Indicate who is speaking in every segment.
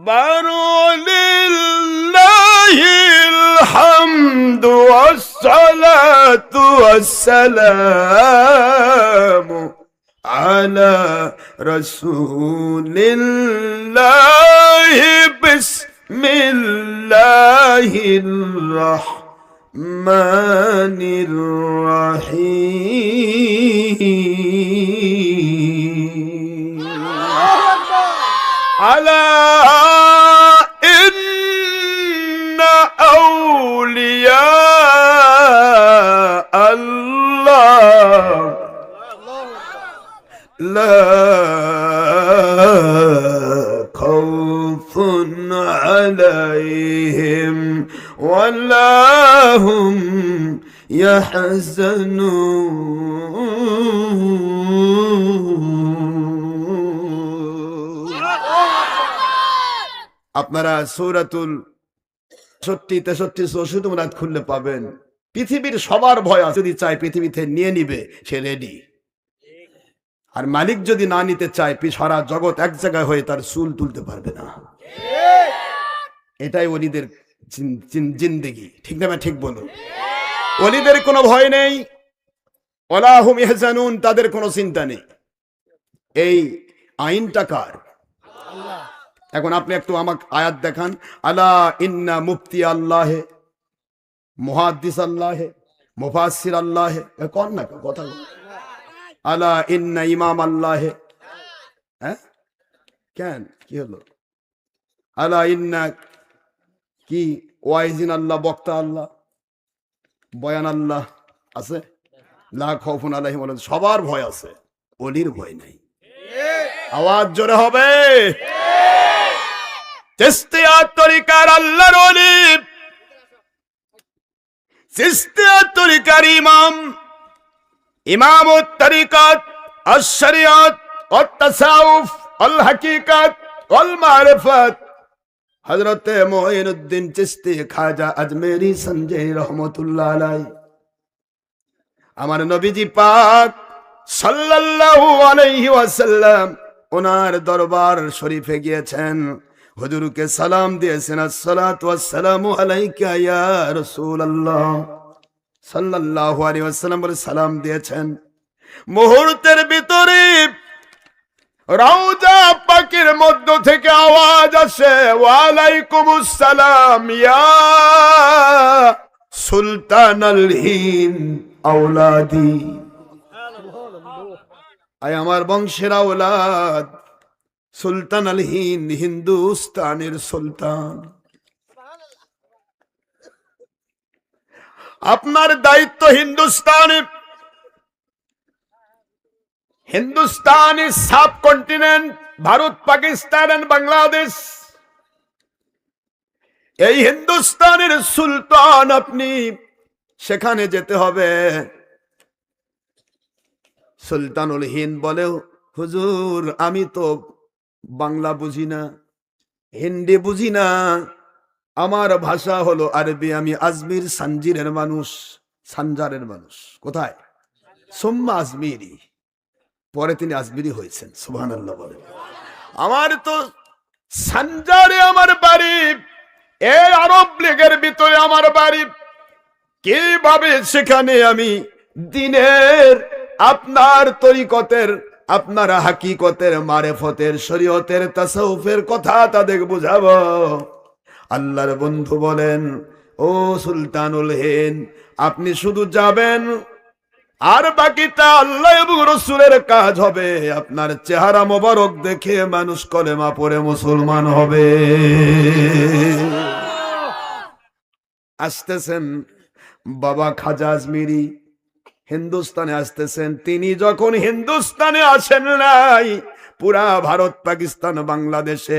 Speaker 1: أكبر لله الحمد والصلاة والسلام على رسول الله بسم الله الرحمن الرحيم على إن أولياء الله لا خوف عليهم ولا هم يحزنون আপনারা সূরাতুল 66 63 64 মুনাত খুললে পাবেন। পৃথিবীর সবার ভয় আছে, যদি চায় পৃথিবীতে নিয়ে নিবে, সে রেডি। আর মালিক যদি না নিতে চায়, সারা জগৎ এক জায়গায় হয়ে তার চুল তুলতে পারবে না। এটাই ওলিদের জিন্দেগি, ঠিক না? ঠিক বলুন। ওলিদের কোনো ভয় নেই, ওয়ালা হুম ইয়াহজানুন, তাদের কোনো চিন্তা নেই। এই আইনটা কার? এখন আপনি একটু আমাকে আয়াত দেখান। আলা ইন্না মুফতি আল্লাহে, মুহাদ্দিস আল্লাহে, মুফাসসির আল্লাহে, কোন না কথা। আলা ইন্না ইমাম আল্লাহে, হ্যাঁ কেন কি হলো? আলা ইন্না কি ওয়াইজিন আল্লাহ, বক্তা আল্লাহ, বয়ান আল্লাহ আছে। লা খাউফুন আলাইহিম ওয়ালা, সবার ভয় আছে, ওলির ভয় নাই। আওয়াজ জোরে হবে। চিশতিয়া তরিকার আল্লাহর ওলি, চিশতিয়া তরিকার ইমাম, ইমামুত তরিকাত আশ-শরিয়াত ওয়াত তাসাউফ ওয়াল হাকিকাত ওয়াল মারিফাত হযরত মুঈনুদ্দিন চিশতি খাজা আজমেরি সঞ্জয় রহমাতুল্লাহ আলাইহি। আমার নবীজি পাক সাল্লাল্লাহু আলাইহি ওয়াসাল্লাম ওনার দরবার শরীফে গিয়েছেন, হুজুরকে সালাম দিয়েছেন, আসসালাতু ওয়াসসালামু আলাইকা ইয়া রাসূলুল্লাহ সাল্লাল্লাহু আলাইহি ওয়াসাল্লাম বলে সালাম দিয়েছেন। মুহূর্তের ভিতরে রওজা পাকের মধ্য থেকে আওয়াজ আসে, ওয়া আলাইকুমুস সালাম ইয়া সুলতানাল হিন্দ আওলাদি, আয় আমার বংশের আওলাদ, সুলতান আল হিন্দ, হিন্দুস্তানের সুলতান। আপনার দায়িত্ব হিন্দুস্তানি সাবকন্টিনেন্ট, ভারত, পাকিস্তান এন্ড বাংলাদেশ, এই হিন্দুস্তানের সুলতান আপনি, সেখানে যেতে হবে। সুলতানুল হিন্দ বলে, হুজুর আমি তো বাংলা বুঝি না, হিন্দি বুঝি না, আমার ভাষা হলো আরবি, আমি আজমির সানজিরের মানুষ, সানজারের মানুষ। কোথায়? সুম্মা আজমিরি, পরে তিনি আজমিরি হয়েছেন। সুবহানাল্লাহ বলে। আমার তো সানজারে আমার বাড়ি, এই আরব লীগের ভিতরে আমার বাড়ি। কিভাবে সেখানে আমি দিনের, আপনার তরিকতের, আপনার হাকিকতের, মারেফতের, শরীয়তের, তাসাউফের কথা তাদের বুঝাবো? আল্লাহর বন্ধু বলেন, ও সুলতানুল হিন্দ, আপনি শুধু যাবেন, আর বাকিটা আল্লাহ এবং রাসূলের কাজ হবে। আপনার চেহারা মোবারক দেখে মানুষ কলেমা পড়ে মুসলমান হবে। আসতেছেন বাবা খাজা আজমিরি, হিন্দুস্তানে আসতেছেন। তিনি যখন হিন্দুস্তানে আসেন নাই, পুরা ভারত, পাকিস্তান, বাংলাদেশে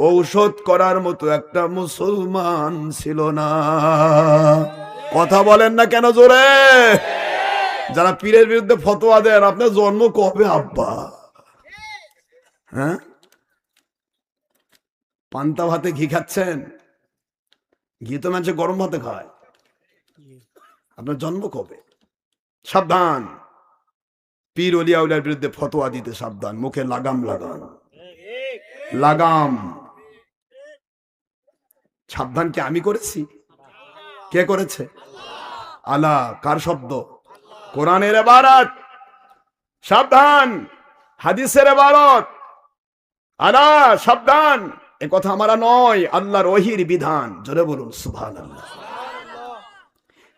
Speaker 1: ঔষধ করার মতো একটা মুসলমান ছিল না। কথা বলেন না কেন জোরে? যারা পীরের বিরুদ্ধে ফতোয়া দেন, আপনার জন্ম কবে আব্বা? হ্যাঁ, পান্তা ভাতে ঘি খাচ্ছেন? ঘি তো মানুষ গরম ভাতে খায়। আপনার জন্ম কবে? সাবধান, পীর ওলিয়া উলিয়ার বিরুদ্ধে ফতোয়া দিতে সাবধান। মুখে লাগাম লাগান, লাগাম। সাবধান কি আমি করেছি? কে করেছে? আলা। কার শব্দ? কোরআনের ইবারত। সাবধান, হাদিসের ইবারত। আলা সাবধান, এ কথা আমারা নয়, আল্লাহর ওহীর বিধান। জোরে বলুন সুবহানাল্লাহ।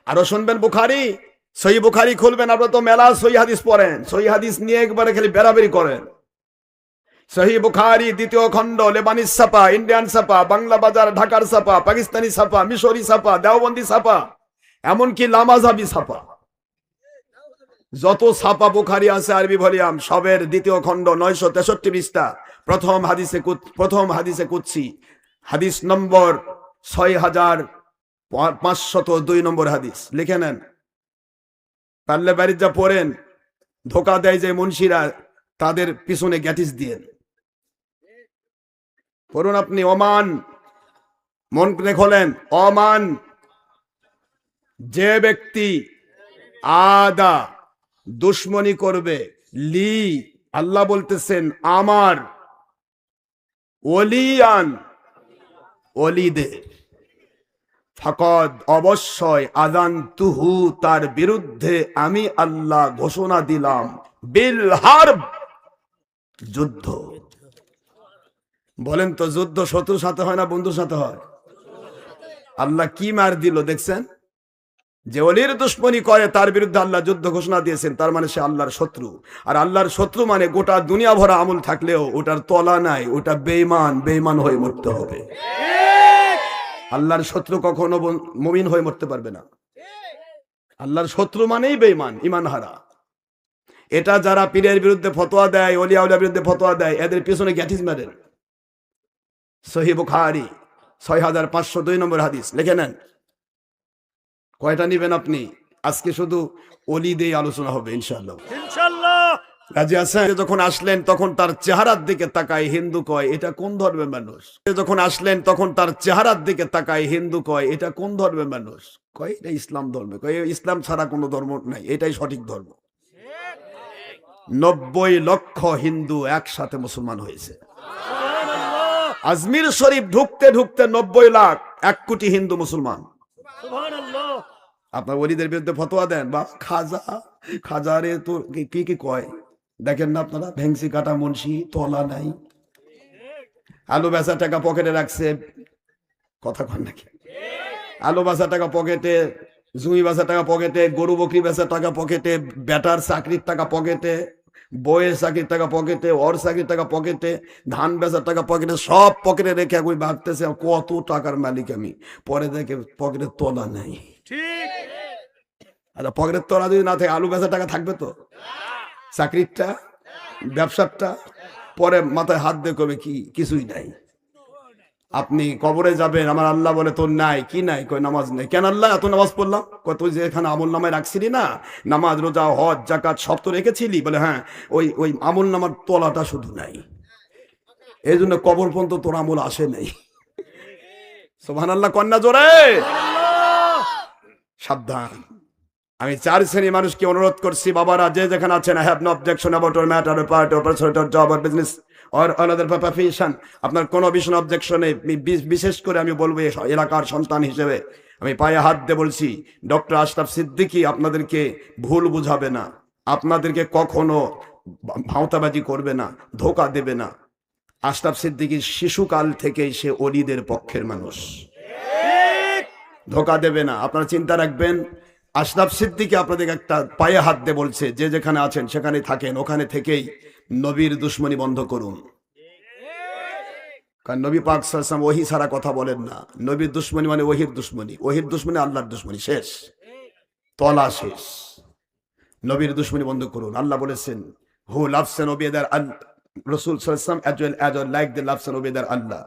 Speaker 1: আরো শুনবেন বুখারী, সহিহ বুখারী খুলবেন, আপনারা তো মেলা সহিহ হাদিস পড়েন, সহিহ হাদিস নিয়ে একবারে খালি বেরাবেরি করেন। সহিহ বুখারী 2য় খণ্ড, লেবানিস ছাপা, ইন্ডিয়ান ছাপা, বাংলা বাজার, ঢাকার ছাপা, পাকিস্তানি ছাপা, মিশরি ছাপা, দেওবন্দি ছাপা, এমনকি লামাজাবি ছাপা, যত ছাপা বুখারী আছে আরবি ভলিউম সবের 2য় খণ্ড 963 পৃষ্ঠা, প্রথম হাদিসে কুদসি, হাদিস নম্বর 6502 নম্বর হাদিস। লিখে নেন, পারলে বাড়ির যা পড়েন। ধোকা দেয় যে মুন্সিরা, তাদের পিছনে গ্যাটিস দিয়ে পড়ুন আপনি। ওমান, মন খোলেন, ওমান, যে ব্যক্তি আদা দুশ্মনী করবে, লি আল্লাহ বলতেছেন আমার, ওলিয়ান ওলিদের, ফাকাদ অবশ্যই, আযান তুহু তার বিরুদ্ধে আমি আল্লাহ ঘোষণা দিলাম, বিল হারব যুদ্ধ। বলেন তো, যুদ্ধ শত্রুর সাথে হয় না বন্ধুর সাথে হয়? আল্লাহ কি মার দিল দেখছেন? যে অলির দুশ্মনী করে তার বিরুদ্ধে আল্লাহ যুদ্ধ ঘোষণা দিয়েছেন, তার মানে সে আল্লাহর শত্রু। আর আল্লাহর শত্রু মানে গোটা দুনিয়া ভরা আমল থাকলেও ওটার তলা নাই, ওটা বেঈমান, বেঈমান হয়ে মরতে হবে। আল্লাহর শত্রু কখনো মুমিন হয়ে মরতে পারবে না। আল্লাহর শত্রু মানেই বেঈমান, ঈমান হারা। এটা যারা পীরের বিরুদ্ধে ফতোয়া দেয়, ওলিয়া উলিয়ার বিরুদ্ধে ফতোয়া দেয়, এদের পিছনে গ্যাটিস মারেন। সহিহ বুখারী 6502 নম্বর হাদিস, লিখে নেন। কয়টা নিবেন আপনি? আজকে শুধু ওলি দিয়ে আলোচনা হবে ইনশাআল্লাহ। রাজি আছেন? যখন আসলেন তখন তার চেহারার দিকে তাকায় হিন্দু কয় এটা কোন ধর্মের মানুষ। যখন আসলেন তখন তার চেহারার দিকে তাকায় হিন্দু কয় এটা কোন ধর্মের মানুষ। কয় এটা ইসলাম ধর্মে। কয় ইসলাম ছাড়া কোনো ধর্ম নাই, এটাই সঠিক ধর্ম। 90 লক্ষ হিন্দু একসাথে মুসলমান হয়েছে। আজমির শরীফ ঢুকতে ঢুকতে 90 লাখ, 1 কোটি হিন্দু মুসলমান। আপনার ওলিদের বিরুদ্ধে ফতোয়া দেন, বা খাজা, খাজারে তো কি কি কয় দেখেন না আপনারা? ভেংসি কাটা মুন্সি, তলা নাই, আলু বেচা টাকা পকেটে রাখছে, কথা কন নাকি? আলু বেচা টাকা পকেটে, জুই বেচা টাকা পকেটে, গরু বকরি বেচা টাকা পকেটে, বেটার চাকরির টাকা পকেটে, বইয়ের চাকরির টাকা পকেটে, ওর চাকরির টাকা পকেটে, ধান বেচার টাকা পকেটে, সব পকেটে রেখে ওই ভাবতেছে কত টাকার মালিক আমি। পরে দেখে পকেটের তলা নেই। আচ্ছা, পকেটের তলা যদি না থাকে আলু বেচার টাকা থাকবে তো? চাকরিরটা, ব্যবসারটা, পরে মাথায় হাত দিয়ে কবে কি কিছুই নাই। আপনি কবরে যাবেন, আমার আল্লাহ বলে তোর নাই কি নাই? কই নামাজ নেই। কেন আল্লাহ এত নামাজ পড়লাম? কত যে এখানে আমল নামায় রাখছিলি না, নামাজ রোজা হজ জাকাত সব তো রেখেছিলি। বলে হ্যাঁ, ওই আমল নামার তলাটা শুধু নাই, এই জন্য কবর পর্যন্ত তোর আমল আসে নাই। সুবহানাল্লাহ কন্যা জোরে। সাবধান। আমি 4 শ্রেণীর মানুষকে অনুরোধ করছি, বাবারা যে যেখানে আছেন, I have no objection about ওর matter or part or personal job or business or another profession. আপনার কোনো বিষয় অবজেকশনে, বিশেষ করে আমি বলবো এলাকার সন্তান হিসেবে আমি পায়ে হাত দিয়ে বলছি, ডক্টর আশরাফ সিদ্দিকী আপনাদেরকে ভুল বুঝাবে না, আপনাদেরকে কখনো ভাঁওতাবাজি করবে না, ধোকা দেবে না। আশরাফ সিদ্দিকী শিশুকাল থেকেই সে ওলিদের পক্ষের মানুষ, ধোকা দেবে না। আপনারা চিন্তা রাখবেন, আশরাফ সিদ্দিকী আপনাদের একটা পায়ে হাত দিয়ে বলছে, যে যেখানে আছেন সেখানে থাকেন, ওখানে থেকেই নবীর দুশ্মনী বন্ধ করুন। কারণ নবী পাক সাল্লাল্লাহু আলাইহি ওয়াসাল্লাম ওহী ছাড়া কথা বলেন না। নবীর দুশ্মনী মানে ওহীর দুশ্মনী, ওহীর দুশ্মনী আল্লাহর দুশ্মনী, শেষ, তলা শেষ। নবীর দুশ্মনী বন্ধ করুন। আল্লাহ বলেছেন, হু লাভস এন্ড ওবে দেয়ার রাসূল সাল্লাল্লাহু আলাইহি ওয়াসাল্লাম as well like the loves and obey their Allah.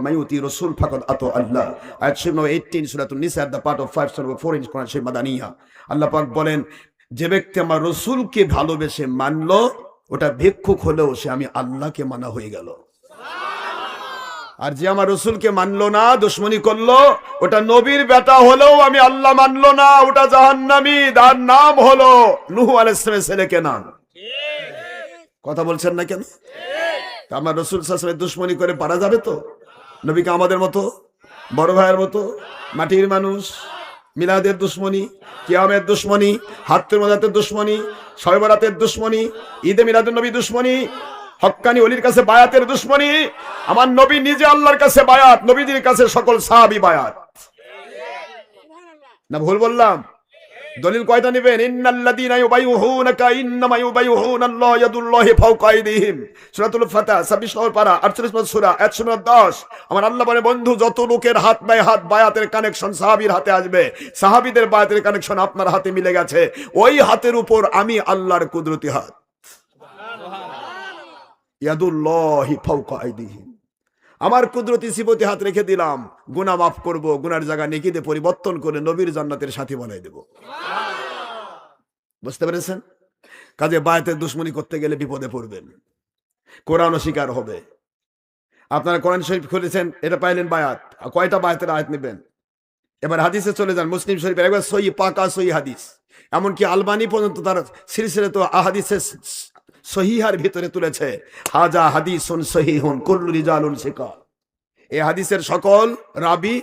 Speaker 1: মাইউতি রাসূল ফাকাদ আতা আল্লাহ। আয়াত নম্বর 18 সূরাতুন নিসা the part of 5 surah 4 in Quran শরীফ মাদানিয়া। আল্লাহ পাক বলেন, যে ব্যক্তি আমার রাসূলকে ভালোবেসে মানলো, ওটা ভিক্ষুক হলেও সে আমি আল্লাহকে মানা হয়ে গেল। আর যে আমার রাসূলকে মানলো না, দুশমনী করলো, ওটা নবীর বেটা হলেও আমি আল্লাহ মানলো না, ওটা জাহান্নামী। তার নাম হলো নূহ আলাইহিস সালামের ছেলে কেনান। কথা বলছেন না কেন? আমার রাসূল সাল্লাল্লাহু আলাইহি ওয়াসাল্লাম দুশমনী করে পারা যাবে তো? নবীকে আমাদের মতো বড় ভাইয়ের মতো মাটির মানুষ, মিলাদের দুশ্মনী, কিয়ামের দুশ্মনী, হাত্তুল মাজাতের দুশ্মনী, শবে বরাতের দুশ্মনী, ঈদে মিলাদুন নবী দুশ্মনী, হক্কানি ওলির কাছে বায়াতের দুশ্মনী। আমার নবী নিজে আল্লাহর কাছে বায়াত, নবীজির কাছে সকল সাহাবী বায়াত। না ভুল বললাম? দলিল কয়টা নেবেন? ইন্নাল্লাযীনা ইউবাইউহুনাকা ইন্নামা ইউবাইউহুনাল্লাহু ইয়াদুল্লাহি ফাওকা আইদিহিম, সূরাতুল ফাতহ 26 নম্বর পারা 48 নম্বর সূরা 110। আমার আল্লাহ বলে, বন্ধু যত লোকের হাত বায়াতের কানেকশন সাহাবীর হাতে আসবে, সাহাবীদের বায়াতের কানেকশন আপনার হাতে মিলে গেছে, ওই হাতের উপর আমি আল্লাহর কুদরতি হাত, ইয়াদুল্লাহি ফাওকা আইদিহিম, আমার কুদরতি সিফতি হাত রেখে দিলাম, গুনাহ মাফ করব, গুনার জায়গা নেকিতে পরিবর্তন করে নবীর জান্নাতের সাথী বানাই দেব। বুঝতে পেরেছেন? কাজে বায়াতের দুশ্মনী করতে গেলে বিপদে পড়বেন, কোরআন শিকার হবে। আপনারা কোরআন শরীফ খুলেছেন, এটা পাইলেন বায়াত, কয়টা বায়াতের আয়াত নেবেন? এবার হাদিসে চলে যান, মুসলিম শরীফের একবার সহি পাকা সহি হাদিস, এমনকি আলবানী পর্যন্ত তার সিলসিলাত আহাদিসে সহিহার ভিতরে তুলেছে, হাজা হাদিসুন সহিহুন কুল্লু রিজালুন সিকা। এই হাদিসের সকল রাবি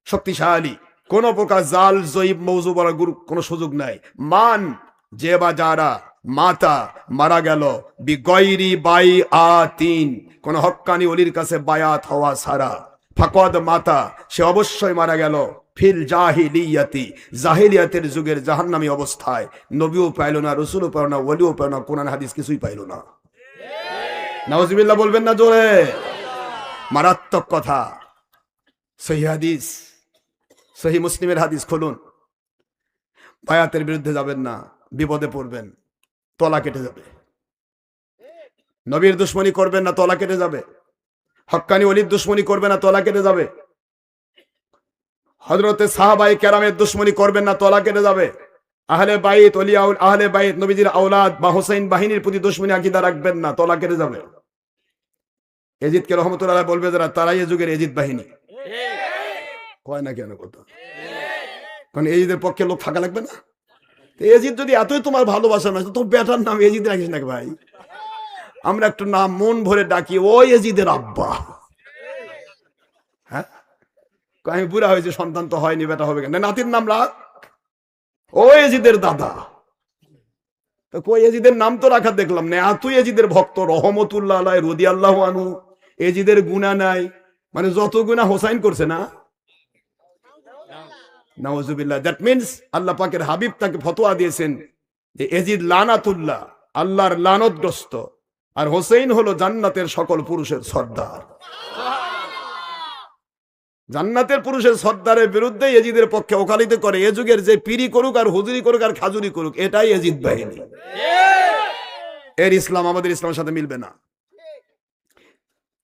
Speaker 1: শক্তিশালী, কোন প্রকার জাল জয়ীব মৌজু বলার কোনো সুযোগ নাই। মান যে বা যারা মাতা মারা গেল বিগয়রি বাই আতিন, কোন হক্কানি ওলির কাছে বায়াত হওয়া ছাড়া, ফাকদ মাতা সে অবশ্যই মারা গেল ফিল জাহিলিয়াতি, জাহিলিয়াতের যুগের জাহান্নামী অবস্থায়, নবীও পাইল না, রসুলও পাইল না, ওলিও পাইল না, কোরআন হাদিস কিছুই পাইল না। নাউজুবিল্লাহ বলবেন না জোরে? মারাত্মক কথা। সহি হাদিস, সহি মুসলিমের হাদিস খুলুন, বায়াতের বিরুদ্ধে যাবেন না, বিপদে পড়বেন, তলা কেটে যাবে। নবীর দুশ্মনী করবেন না, তলা কেটে যাবে। হক্কানি ওলির দুশ্মনী করবেন না, তলা কেটে যাবে। হযরতে সাহাবায়ে কেরামের দুশ্মনী করবেন না, তলা কেটে যাবে। আহলে বাইত, ওলিয়া আহলে বাইত, নবীজির আওলাদ বা হোসেন বাহিনীর প্রতি দুশ্মনী আকীদা রাখবেন না, তলা কেটে যাবে। এজিদকে রহমতুল্লাহ বলবে যারা, তারাই এ যুগের এজিদ বাহিনী। কয় না কেন কথা? কারণ এজিদের পক্ষে লোক থাকা লাগবে না। এজিদ যদি এতই তোমার ভালোবাসা না, তোর বেটার নাম এজিদ রাখিস নাকি ভাই? আমরা একটু নাম মন ভরে ডাকি, ওই এজিদের আব্বা। হ্যাঁ, আমি বুড়া হয়েছে, সন্তান তো হয়নি, বেটা হবে কেন? নাতির নাম রাখ, ও এজিদের দাদা। তো কই এজিদের নাম তো রাখা দেখলাম না। তুই এজিদের ভক্ত, রহমতুল্লাহ আলাইহি রাদিয়াল্লাহু আনহু, এজিদের গুনাহ নাই, মানে যত গুনাহ হোসাইন করছে না, নাউজুবিল্লাহ। দ্যাট মিন্স আল্লাহ পাকের হাবিব তাকে ফতোয়া দিয়েছেন যে এজিদ লানাতুল্লাহ, আল্লাহর লানতগ্রস্ত, আর হোসেন হলো জান্নাতের সকল পুরুষের সর্দার। জান্নাতের পুরুষের সর্দারের বিরুদ্ধে এজিদের পক্ষে ওকালতি করে এ যুগের যে পীরি করুক আর হুজুরি করুক আর খাজুরি করুক, এটাই এজিদ বাহিনী। এর ইসলাম আমাদের ইসলামের সাথে মিলবে না।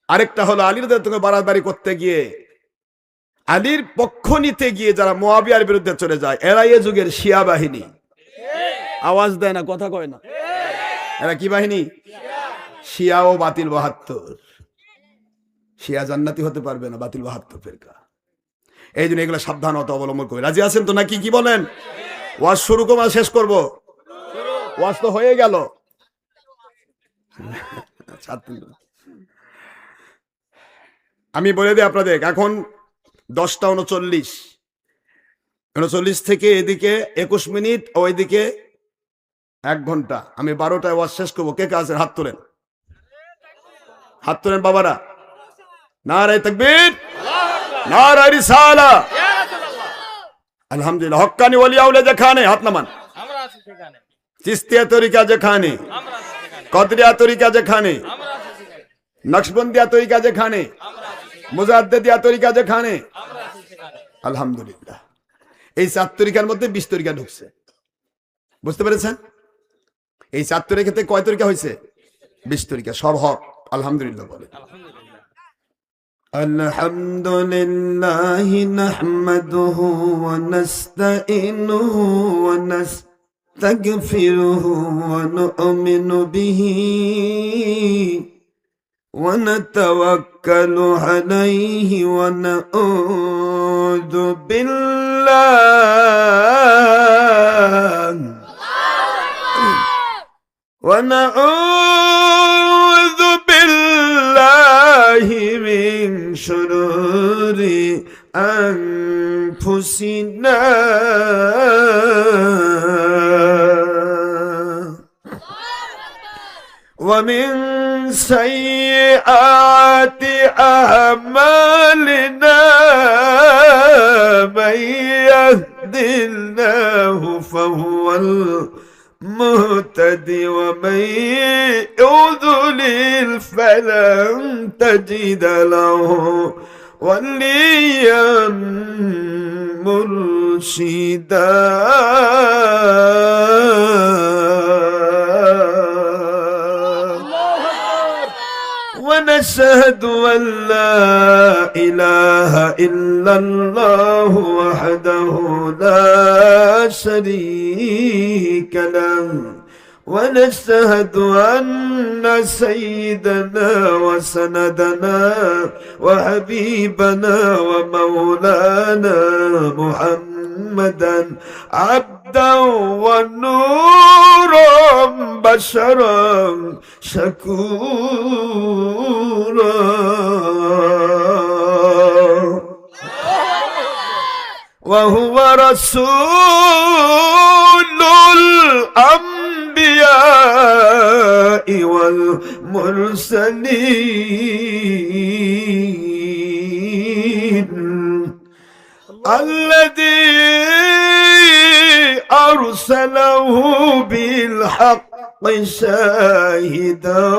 Speaker 1: আরেকটা হলো আলীর তোকে বাড়াবাড়ি করতে গিয়ে, আলীর পক্ষ নিতে গিয়ে যারা মুয়াবিয়ার বিরুদ্ধে চলে যায়, এরা এ যুগের শিয়া বাহিনী। আওয়াজ দেয় না, কথা কয় না। এরা কি বাহিনী? শিয়া ও বাতিল ৭২। শিয়া জান্নাতি হতে পারবে না, বাতিল ৭২ ফেরকা। এই জন্য এগুলো সাবধানতা অবলম্বন করে। রাজি আছেন তো নাকি? কি বলেন? ওয়াজ শুরু করবো, শেষ করব? ওয়াজ তো হয়ে গেল। আমি বলে দিই আপনাদের, এখন 10:39 থেকে এদিকে 21 মিনিট, ওইদিকে 1 ঘন্টা। আমি 12টায় ওয়াজ শেষ করবো। কে কে আছেন হাত তোলেন, হাত তোলেন বাবারা। নারায়ে তাকবীর, নারায়ে রিসালাহ, আলহামদুলিল্লাহ। হক্কানি ওলিয়া উলে যেখানে হাত নামান, আমরা আছি সেখানে। চিশতিয়া তরিকা যেখানে, আমরা আছি সেখানে। কদরিয়া তরিকা যেখানে, আমরা আছি সেখানে। নকশবন্দিয়া তরিকা যেখানে, আমরা আছি সেখানে। মুজাদ্দিদিয়া তরিকা যেখানে, আমরা আছি সেখানে। আলহামদুলিল্লাহ। এই 4 তরিকার মধ্যে 20 তরিকা ঢুকছে। বুঝতে পেরেছেন? এই 4 তরিকার ক্ষেত্রে কয় তরিকা হয়েছে? 20 তরিকা। সব হক, আলহামদুলিল্লাহ বলে। আলহামদুলিল্লাহ নাহমাদুহু ওয়া নাস্তাইনুহু ওয়া নাস্তাগফিরুহু ওয়া নু'মিনু বিহি ওয়া নাতাওয়াক্কালু আলাইহি ওয়া নাউযু বিল্লাহি ونعوذ بالله من شرور أنفسنا ومن سيئات أعمالنا من يهد الله فهو المهتدي ومن يضلل فلن تجد له وليا مرشدا ونشهد أن لا إله إلا الله وحده لا شريك له ونشهد أن سيدنا وسندنا وحبيبنا ومولانا محمدا عبدا ونورا بشرا شكورا وهو رسول الأنبياء والمرسلين الذي أرسله بالحق شاهدا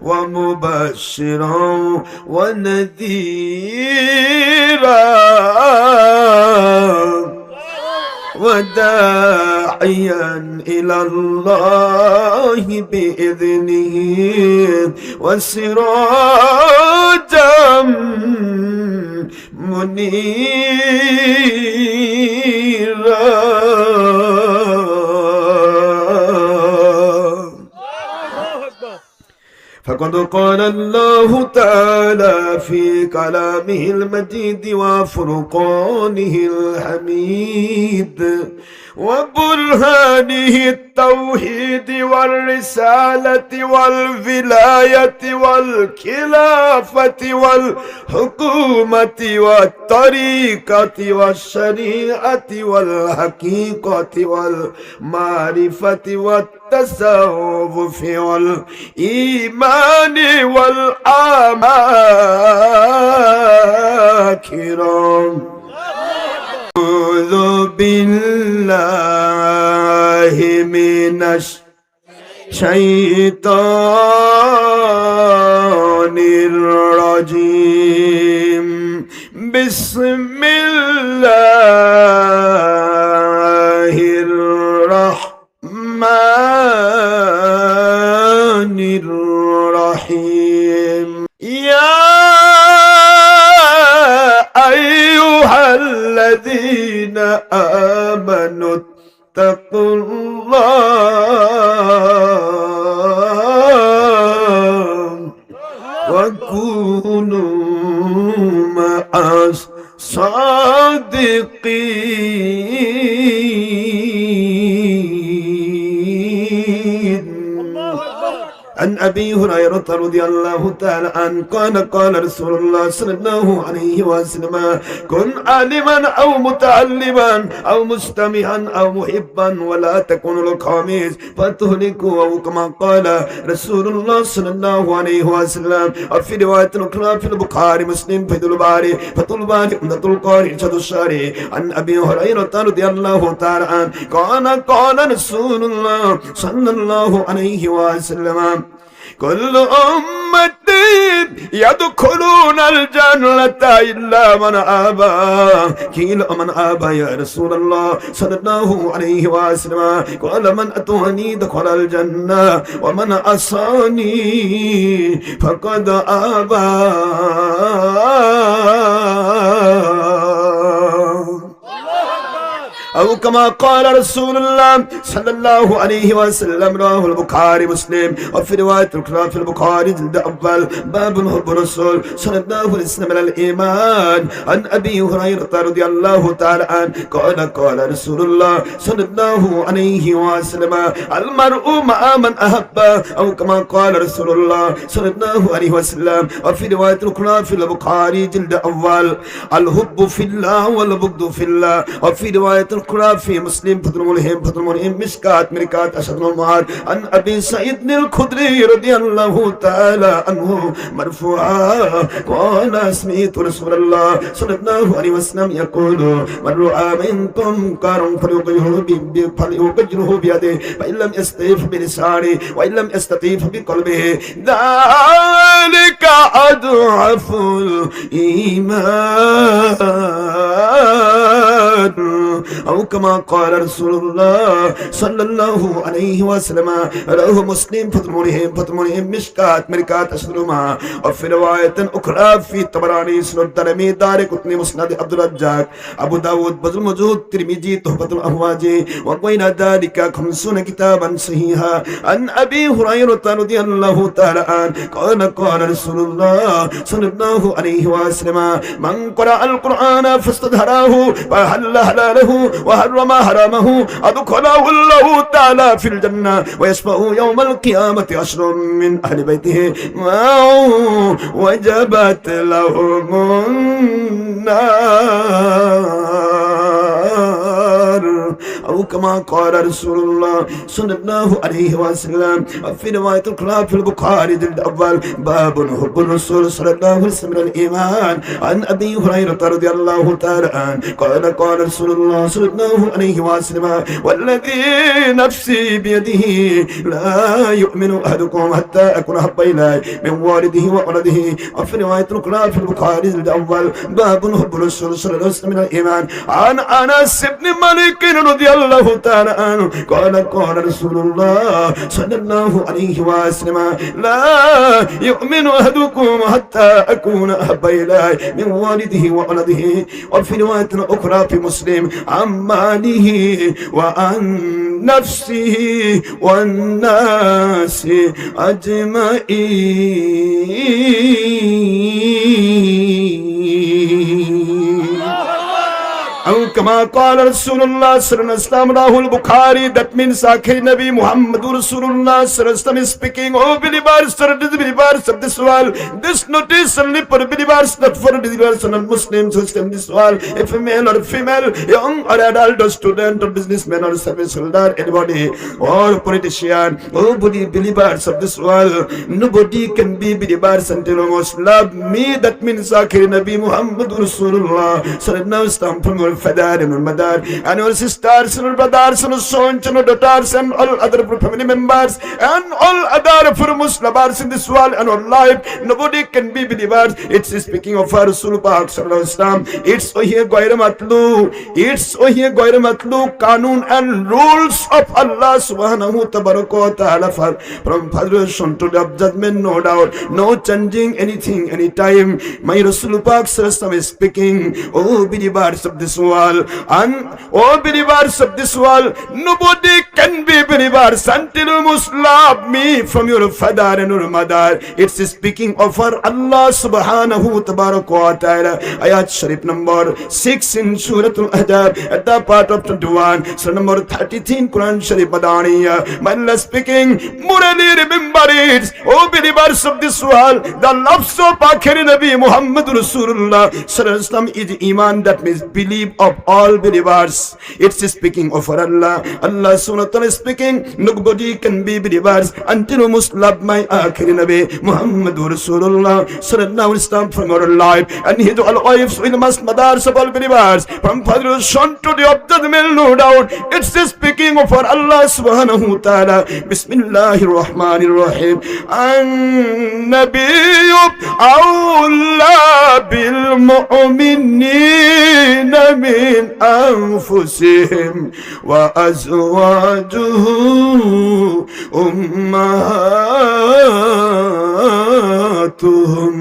Speaker 1: ومبشرا ونذيرا وداعيا إلى الله بإذنه وسراجا منيرا فقد قال الله تعالى في كلامه المجيد وفرقانه الحميد وبرهانه التوحيد والرسالة والولاية والخلافة والحكومة والطريقة والشريعة والحقيقة والمعرفة والتصوف والإيمان والأعمال أعوذ بالله من الشيطان الرجيم بسم الله الرحمن الرحيم يا أيها الذين آمنوا اتقوا الله وكونوا مع الصادقين عن أبي هريرة رضي الله تعالى عنه قال رسول الله صلى الله عليه وسلم كن عالما أو متعلما أو مستمعا أو محبا ولا تكن الخامس فتهلكوا أو كما قال رسول الله صلى الله عليه وسلم. और फिर रिवायत अखरा फिर बुखारी मुस्लिम फैदुल बारी फतुल बारी उम्दतुल कारी इरशादुश शारी अन अबी हुरैरा रदियल्लाहु ताआला अन قال رسول الله صلى الله عليه وسلم كل أمتي يدخلون الجنة إلا من أبى قيل من أبى يا رسول الله صلى الله عليه وسلم قال من أطاعني دخل الجنة ومن عصاني فقد أبى. أو كما قال رسول الله صلى الله عليه وسلم رواه البخاري مسلم وفي رواية أخرى في البخاري جلد أول باب حب الرسول صلى الله عليه وسلم على الإيمان عن أبي هريرة رضي الله تعالى عنه قال رسول الله صلى الله عليه وسلم المرء مع من أحب أو كما قال رسول الله صلى الله عليه وسلم وفي رواية أخرى في البخاري جلد أول الحب في الله والبغض في الله وفي رواية أخرى في مسلم فتح الملهم مشكات مركات أشهد المعاد عن أبي سعيد الخدري رضي الله تعالى عنه مرفوعا قال سمعت رسول الله صلى الله عليه وسلم يقول من رأى منكم منكرا فليغيره بيده فإن لم يستطع بلسانه وإن لم يستطع بقلبه ذلك أضعف الإيمان أو كما قال رسول الله صلى الله عليه وسلم رواه مسلم فتح الملهم مشكات مركات أشهرهما وفي رواية أخرى في الطبراني سنن الترمذي دارقطني مسند عبد الرزاق أبو داود بذل المجود ترمذي تحفة الأهواج وغير ذلك 50 كتابا صحيحا عن أبي هريرة رضي الله تعالى عنه قال رسول الله صلى الله عليه وسلم من قرأ القرآن فاستظهره فحل حلاله وحرم حرامه أدخله الله تعالى في الجنة ويشفع يوم القيامة 10 من أهل بيته وجبت لهم النار أو كما قال رسول الله صلى الله عليه وسلم في رواية أخرى في البخاري جلد أول باب حب الرسول صلى الله عليه وسلم الإيمان عن أبي هريرة رضي الله تعالى عنه قال رسول الله صلى الله عليه وسلم والذي نفسي بيده لا يؤمن أحدكم حتى أكون أحب إليه من والده وولده وفي رواية أخرى في البخاري جلد أول باب حب الرسول صلى الله عليه وسلم الإيمان عن أنس بن مالك رضي الله تعالى عنه قال رسول الله صلى الله عليه وسلم لا يؤمن أحدكم حتى أكون أحب إليه من والده وولده وفي رواية أخرى في مسلم عن ماله وعن نفسه والناس أجمعين أو كما قال رسول الله صلى الله عليه وسلم رواه البخاري that means آخر نبی محمد رسول الله صلى الله عليه وسلم speaking oh believers of this world this notice only for believers not for believers not Muslims who in this world if a male or female young or adult or student or businessman or service holder anybody or politician oh believers of this world nobody can be believers until you must love me that means آخر نبی محمد رسول الله صلى الله عليه وسلم from your father and your mother and your sisters and your brothers and your sons and your daughters and all other family members and all other for Muslims in this world and our life nobody can be believers it's speaking of our Rasul Pak sallallahu alaihi wasallam it's here gair matlu kanun and rules of Allah subhanahu wa ta'ala from Federation to the judgment no doubt no changing anything anytime my Rasul Pak sallallahu alaihi wasallam is speaking oh believers of this world and oh believers of this world nobody can be believers until you must love me from your father and your mother it's speaking of our Allah subhanahu wa ta'ala ayat sharif number 6 in Surah Al-Ahzab at the part of 21 surah number 33 Quran Sharif Madaniya my Allah speaking morally remember it oh believers of this world the loves of Akhir Nabi Muhammad Rasulullah sallallahu alaihi wasallam is iman that means believe of all believers it's speaking of Allah Allah subhanahu wa ta'ala is speaking nobody can be believers until you must love my Akhir Nabi Muhammad Rasulullah sallallahu alaihi wasallam from your life and his all wives will must mothers of all believers from father son to the judgment no doubt it's speaking of Allah subhanahu wa ta'ala Bismillahir Rahmanir Rahim an-nabiyyu awla bil mu'minin min anfusihim wa azwajuhu ummahatuhum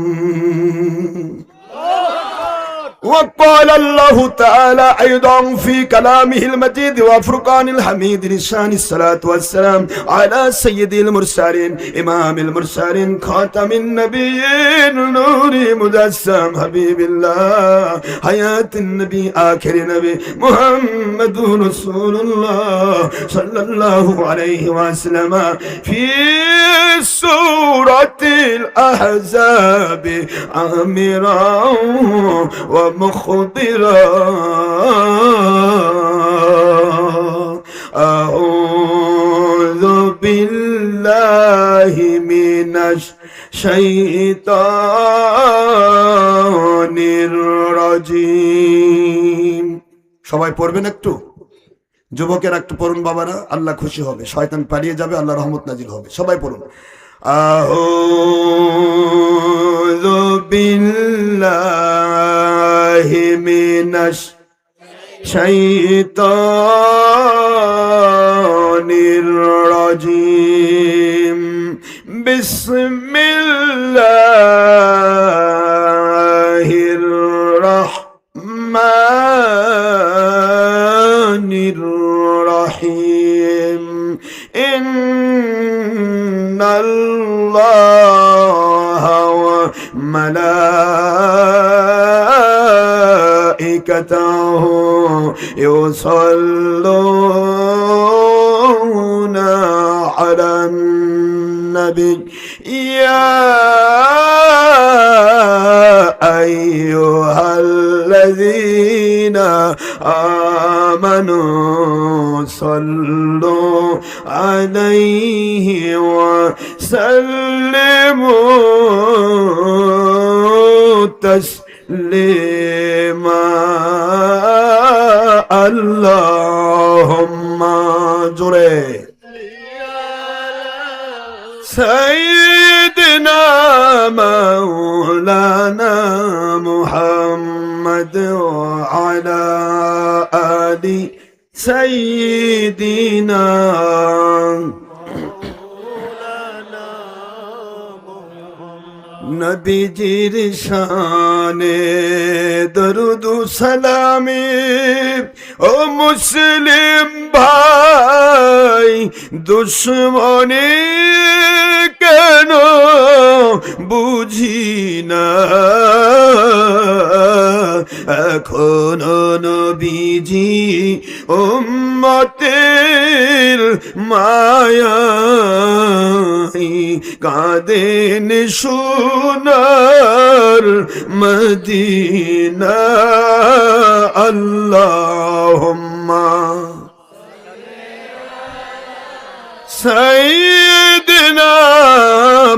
Speaker 1: وقال قال الله تعالى أيضا في كلامه المجيد وفرقان الحميد لشان الصلاة والسلام على سيد المرسلين إمام المرسلين خاتم النبيين نور مجسم حبيب الله حياة النبي آخر نبي محمد رسول الله صلى الله عليه وسلم في سورة الأحزاب عامرا ومخبرا أعوذ بالله من الشيطان الرجيم সবাই পড়বেন একটু যুবকেরা একটু পড়ুন বাবারা আল্লাহ খুশি হবে শয়তান পালিয়ে যাবে আল্লাহ রহমত নাজিল হবে সবাই পড়ুন আউযু বিল্লাহি মিনাশ শাইতানির রাজিম বিসমিল্লাহির রাহমানির রহিম ইন্নাল্লাহা ওয়া মালাইকাতাহু ইউসাল্লুনা আলান নবী ইয়া আইয়ুহাল্লাযীনা আমানু সাল্লু আলাইহি ওয়া সাল্লিমু তাসলিমা আল্লাহুম্মা জোরে سيدنا مولانا محمد وعلى آل سيدنا নবীজির শানে দরুদ ও সালামে ও মুসলিম ভাই দুশ্মনী কেন বুঝি না এখনো নবীজি উম্মতের মায়ায় কাঁদেন সোনার মদিনা আল্লাহুম্মা সাইয়্যিদিনা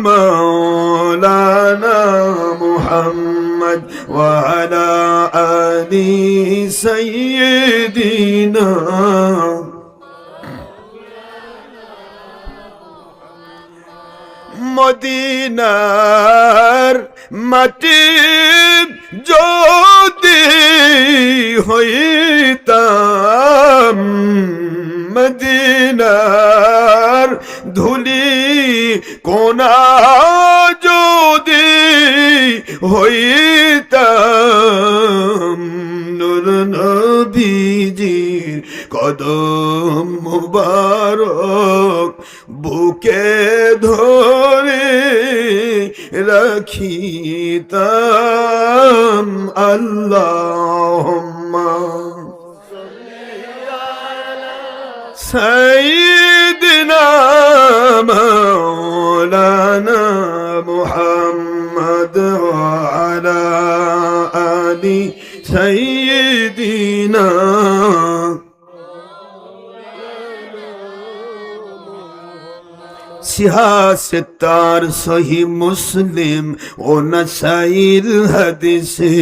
Speaker 1: মাওলানা মুহাম্মদ ওয়া আলা আলি সাইয়্যিদিনা মদিনার মাটি যদি হইতাম মদিনার ধুলি কোনা যদি হইতাম নূর নবীজির কদম মুবারক বুকে ধরে রাখিতাম আল্লাহুম্মা সাইয়্যিদিনা মাওলানা মুহাম্মদ ওয়া আলা আলি সাইয়্যিদিনা সিহাসতার সহি মুসলিম ও নাসাইর হাদিসে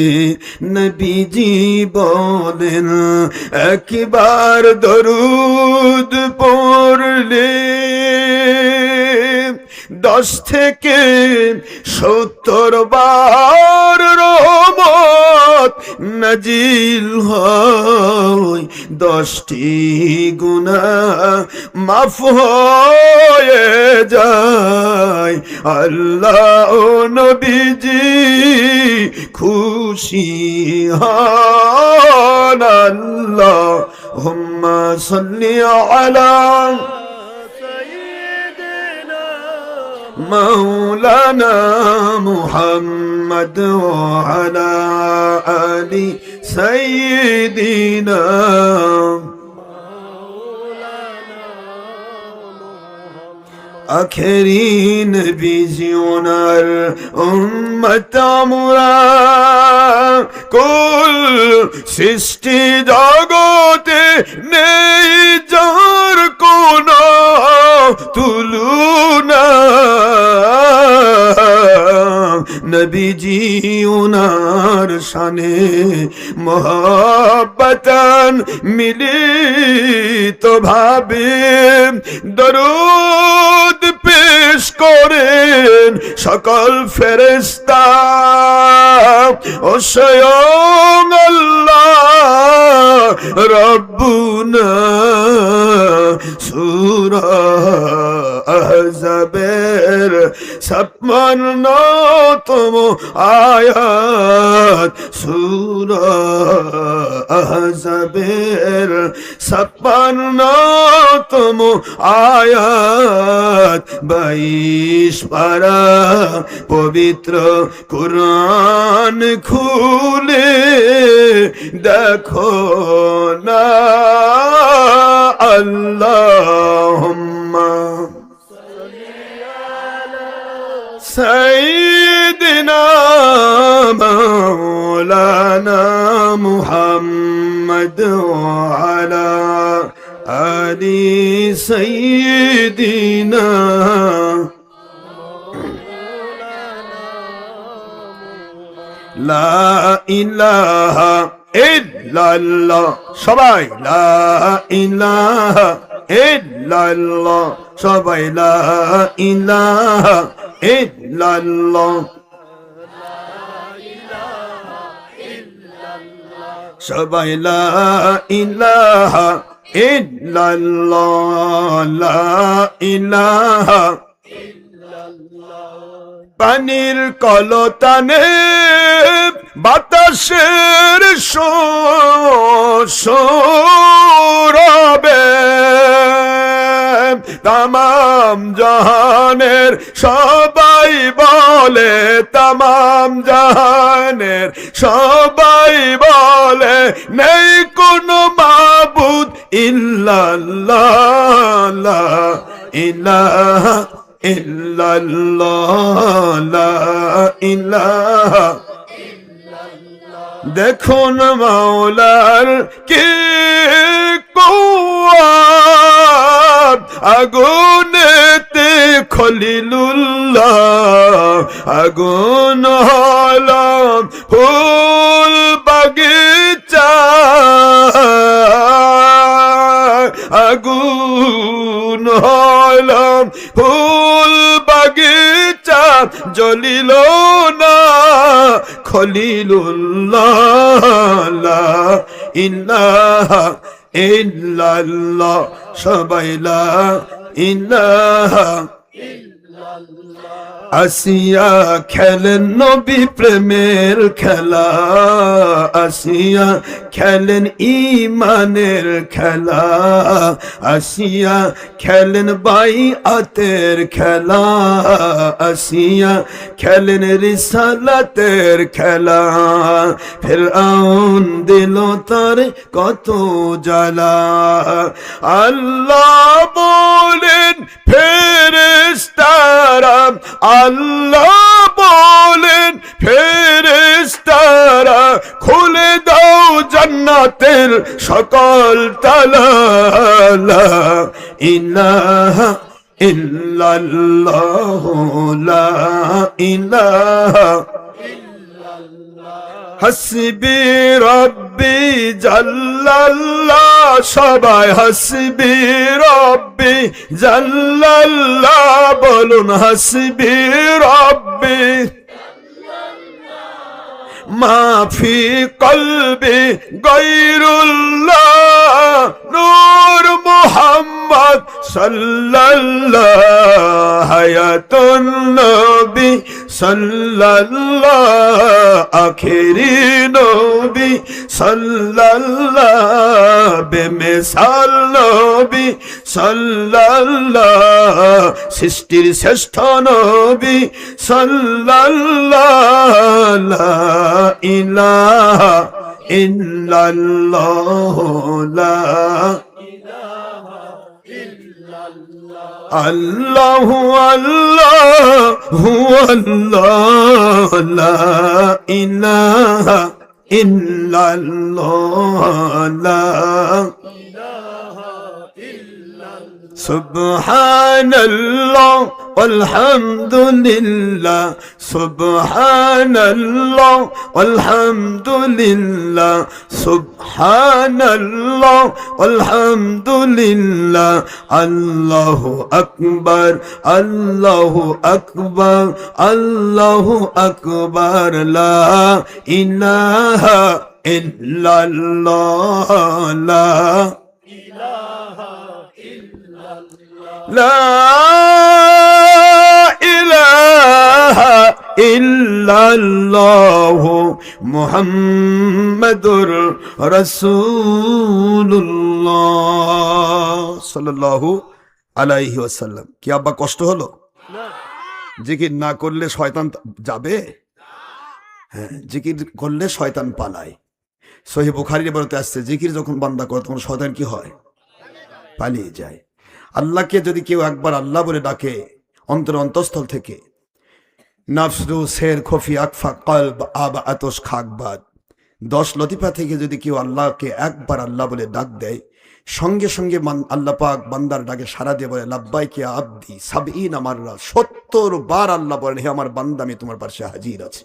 Speaker 1: নবীজি বলেন একবার দরুদ পড়লে 10 থেকে 70 বার রহমত নাজিল হয় 10টি গুনাহ মাফ হয়ে যায় আল্লাহ ও নবীজি খুশি হন আল্লাহুম্মা সাল্লি আলা مولانا محمد وعلى آل سيدنا আখেরি নবীজি ওনার উম্মত আমরা কুল সৃষ্টি জগতে নেই যার কোনো তুলনা নবীজি ওনার শানে মোহাব্বতান মিলিত ভাবে দরুদ পেশ করেন সকল ফেরেশতা ও স্বয়ং আল্লাহ রব্বুনা সূরা আহজাবের 56তম আয়াত সূরা আহজাবের 56তম আয়াত 22 পারা পবিত্র কুরআন খুলে দেখো না আল্লাহুম্মা সাইয়্যিদিনা মাওলানা মুহাম্মদ ওয়া আলা আলি সাইয়্যিদিনা লা ইলাহা ইল্লাল্লাহ সবাই লা ইলাহা ইল্লাল্লাহ সবাই লা ইলাহা ইল্লাল্লাহ সবাই লা ইলাহা ইল্লাল্লাহ লা ইলাহা পানির কলতানে বাতাসের সৌরবে তামাম জাহানের সবাই বলে তামাম জাহানের সবাই বলে নেই কোনো মাবুদ ইল্লাল্লাহ লা ইলাহা ইল্লাল্লাহ লা ইলাহা দেখুন মাওলার কি কুওয়াত আগুনেতে খলিলুল্লাহ আগুন হলাম ফুল বাগিচা আগুন হলাম ফুল বাগিচা জ্বলিল না খলিলুল্লাহ লা ইলাহা ইল্লাল্লাহ সবাই লা ইলাহা আসিয়া খেলেন নবী প্রেমের খেলা আসিয়া খেলেন ঈমানের খেলা আসিয়া খেলেন বাইআতের খেলা আসিয়া খেলেন রিসালাতের খেলা ফিরআউন দিল তার কত জ্বালা আল্লাহ বলেন ফেরেশতারা আল্লাহ বলেন ফেরেশতারা খুলে দাও জান্নাতের সকল তালা লা ইলাহা ইল্লাল্লাহ লা ইলাহা হাসবি রব্বি জাল্লাল্লাহ সবাই হাসবি রব্বি জাল্লাল্লাহ বলুন হাসবি রব্বি মাফি কলবি গায়রুল্লাহ নূর মুহাম্মদ সাল্লাল্লাহ হায়াতুন নবী সাল্লাল্লাহ আখেরি নবী সাল্লাল্লাহ বেমিসাল নবী সাল্লাল্লাহ সৃষ্টির শ্রেষ্ঠ নবী সাল্লাল্লাহ লা ইলাহা ইল্লাল্লাহ লা আল্লাহু আল্লাহু আল্লাহ লা ইলাহা ইল্লাল্লাহ লা সুবহানাল্লাহ আলহামদুলিল্লাহ সুবহানাল্লাহ আলহামদুলিল্লাহ সুবহানাল্লাহ আলহামদুলিল্লাহ আল্লাহু আকবার আল্লাহু আকবার আল্লাহু আকবার লা ইলাহা ইল্লাল্লাহ লা লা ইলাহা ইল্লাল্লাহ মুহাম্মাদুর রাসূলুল্লাহ সাল্লাল্লাহু আলাইহি ওয়াসাল্লাম। কি আব্বা কষ্ট হলো? জিকির না করলে শয়তান যাবে? হ্যাঁ, জিকির করলে শয়তান পালায়। সহিহ বুখারীর ইবারতে আসছে, জিকির যখন বান্দা করে তখন শয়তান কি হয়? পালিয়ে যায়। আল্লাহকে যদি কেউ একবার আল্লাহ বলে ডাকে অন্তরস্থল থেকে, নাফসু শের খফি আকফা কলব আবা আতশ খাকবাদ, 10 লতিফা থেকে যদি কেউ আল্লাহকে একবার আল্লাহ বলে ডাক দেয়, সঙ্গে সঙ্গে আল্লাহ পাক বান্দার ডাকে সাড়া দিয়ে বলে লাব্বাইক ইয়া আবদি 70 মাররা, 70 বার আল্লাহ বলেন হে আমার বান্দা আমি তোমার পাশে হাজির আছি।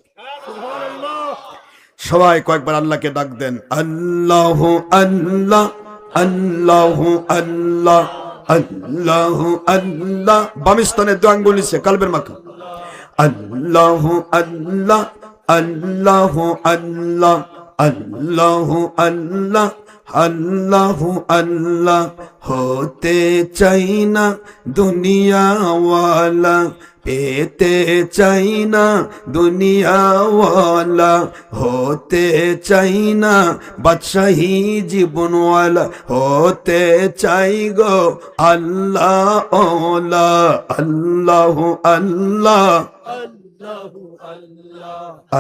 Speaker 1: সবাই কয়েকবার আল্লাহকে ডাক দেন, আল্লাহু আল্লাহ আল্লাহু আল্লাহ আল্লাহু আল্লাহ। বামিস্তানে 2 আঙ্গুল নিচে কালবের মাথা, আল্লাহু আল্লাহ আল্লাহু আল্লাহ আল্লাহু আল্লাহ আল্লাহু আল্লাহ। হতে চাই না দুনিয়াওয়ালা, পেতে চাই না দুনিয়াওয়ালা, হতে চাই না বাদশাহী জীবনওয়ালা, হতে চাই গো আল্লাহ ওলা। আল্লাহু আল্লাহ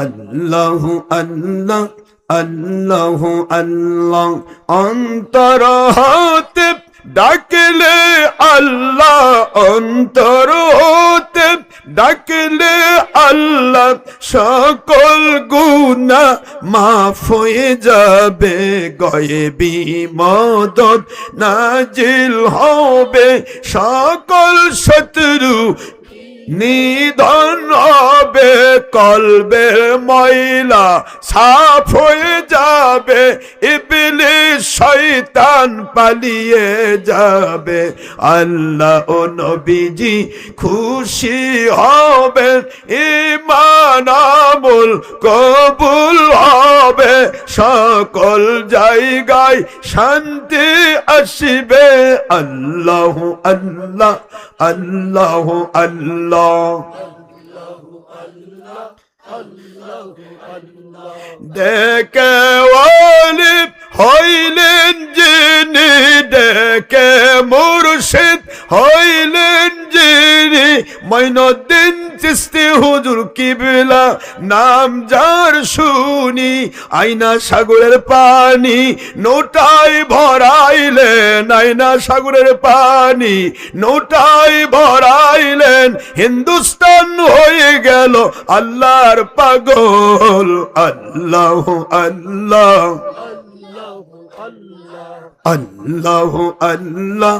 Speaker 1: আল্লাহু আল্লাহ আল্লাহু আল্লাহ। অন্তর হতে ডাকলে আল্লাহ, অন্তর হতে ডাকলে আল্লাহ, সকল গুনাহ মাফ হয়ে যাবে, গয়েবি মদদ নাজিল হবে, সকল শত্রু নিধন হবে, কলবের ময়লা সাফ হয়ে যাবে, ইবলিস শয়তান পালিয়ে যাবে। আল্লাহ ও নবীজি খুশি হবেন, ঈমান আমল কবুল হবে, সকল জায়গায় শান্তি আসবে। আল্লাহু আল্লাহ আল্লাহু আল্লাহ। ডেকে ওয়ালি হইলেন যিনি, ডেকে মুর্শিদ হইলেন যিনি, মঈনুদ্দিন চিশতি হুজুর কিবলা নাম যার শুনি, আয়না সাগরের পানি নোটায় ভরাইলেন, আয়না সাগরের পানি নোটায় ভরাইলেন, হিন্দুস্তান হয়ে গেল আল্লাহর পাগল। আল্লাহু আল্লাহ আল্লাহু আল্লাহ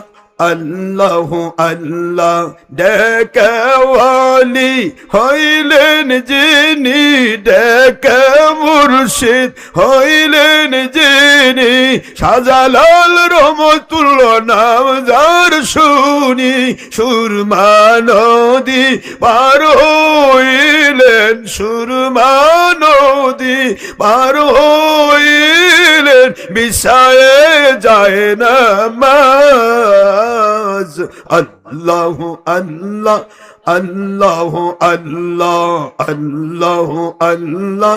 Speaker 1: আল্লাহু আল্লাহ। ডেকে ওয়ালি হইলেন যিনি, ডেকে মুর্শিদ হইলেন যিনি, শাহজালাল রহমতুল্লাহ নাম যার শুনি, সুরমা নদী পার হইলেন, সুরমা নদী পার হইলেন, বিছায়ে যায় না মাজ। আল্লাহু আল্লাহ আল্লাহু আল্লাহ আল্লাহু আল্লাহ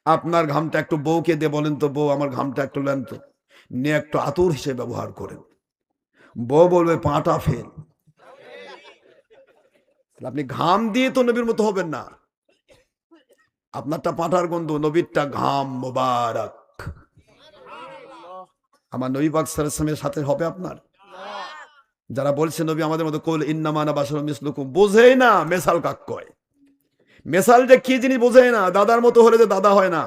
Speaker 1: আপনার ঘামটা একটু বউকে দিয়ে বলেন তো, বউ আমার ঘামটা একটু নেন তো, নিয়ে একটু আতুর হিসেবে ব্যবহার করেন। বউ বলবে পাটা ফেল। আপনি ঘাম দিয়ে তো নবীর মতো হবেন না। আপনারটা পাঠার গন্ধ, নবীরটা ঘাম মোবারক। আমার নবী পাক সাল্লাল্লাহু আলাইহি ওয়াসাল্লামের সাথে হবে আপনার? যারা বলছে নবী আমাদের মতো, কুল ইন্নামা আনা বাশারুম মিসলুকুম, বোঝেই না মেসাল কাক কয়। মেসাল যে কি জিনিস বোঝেই না। দাদার মতো হলে যে দাদা হয় না,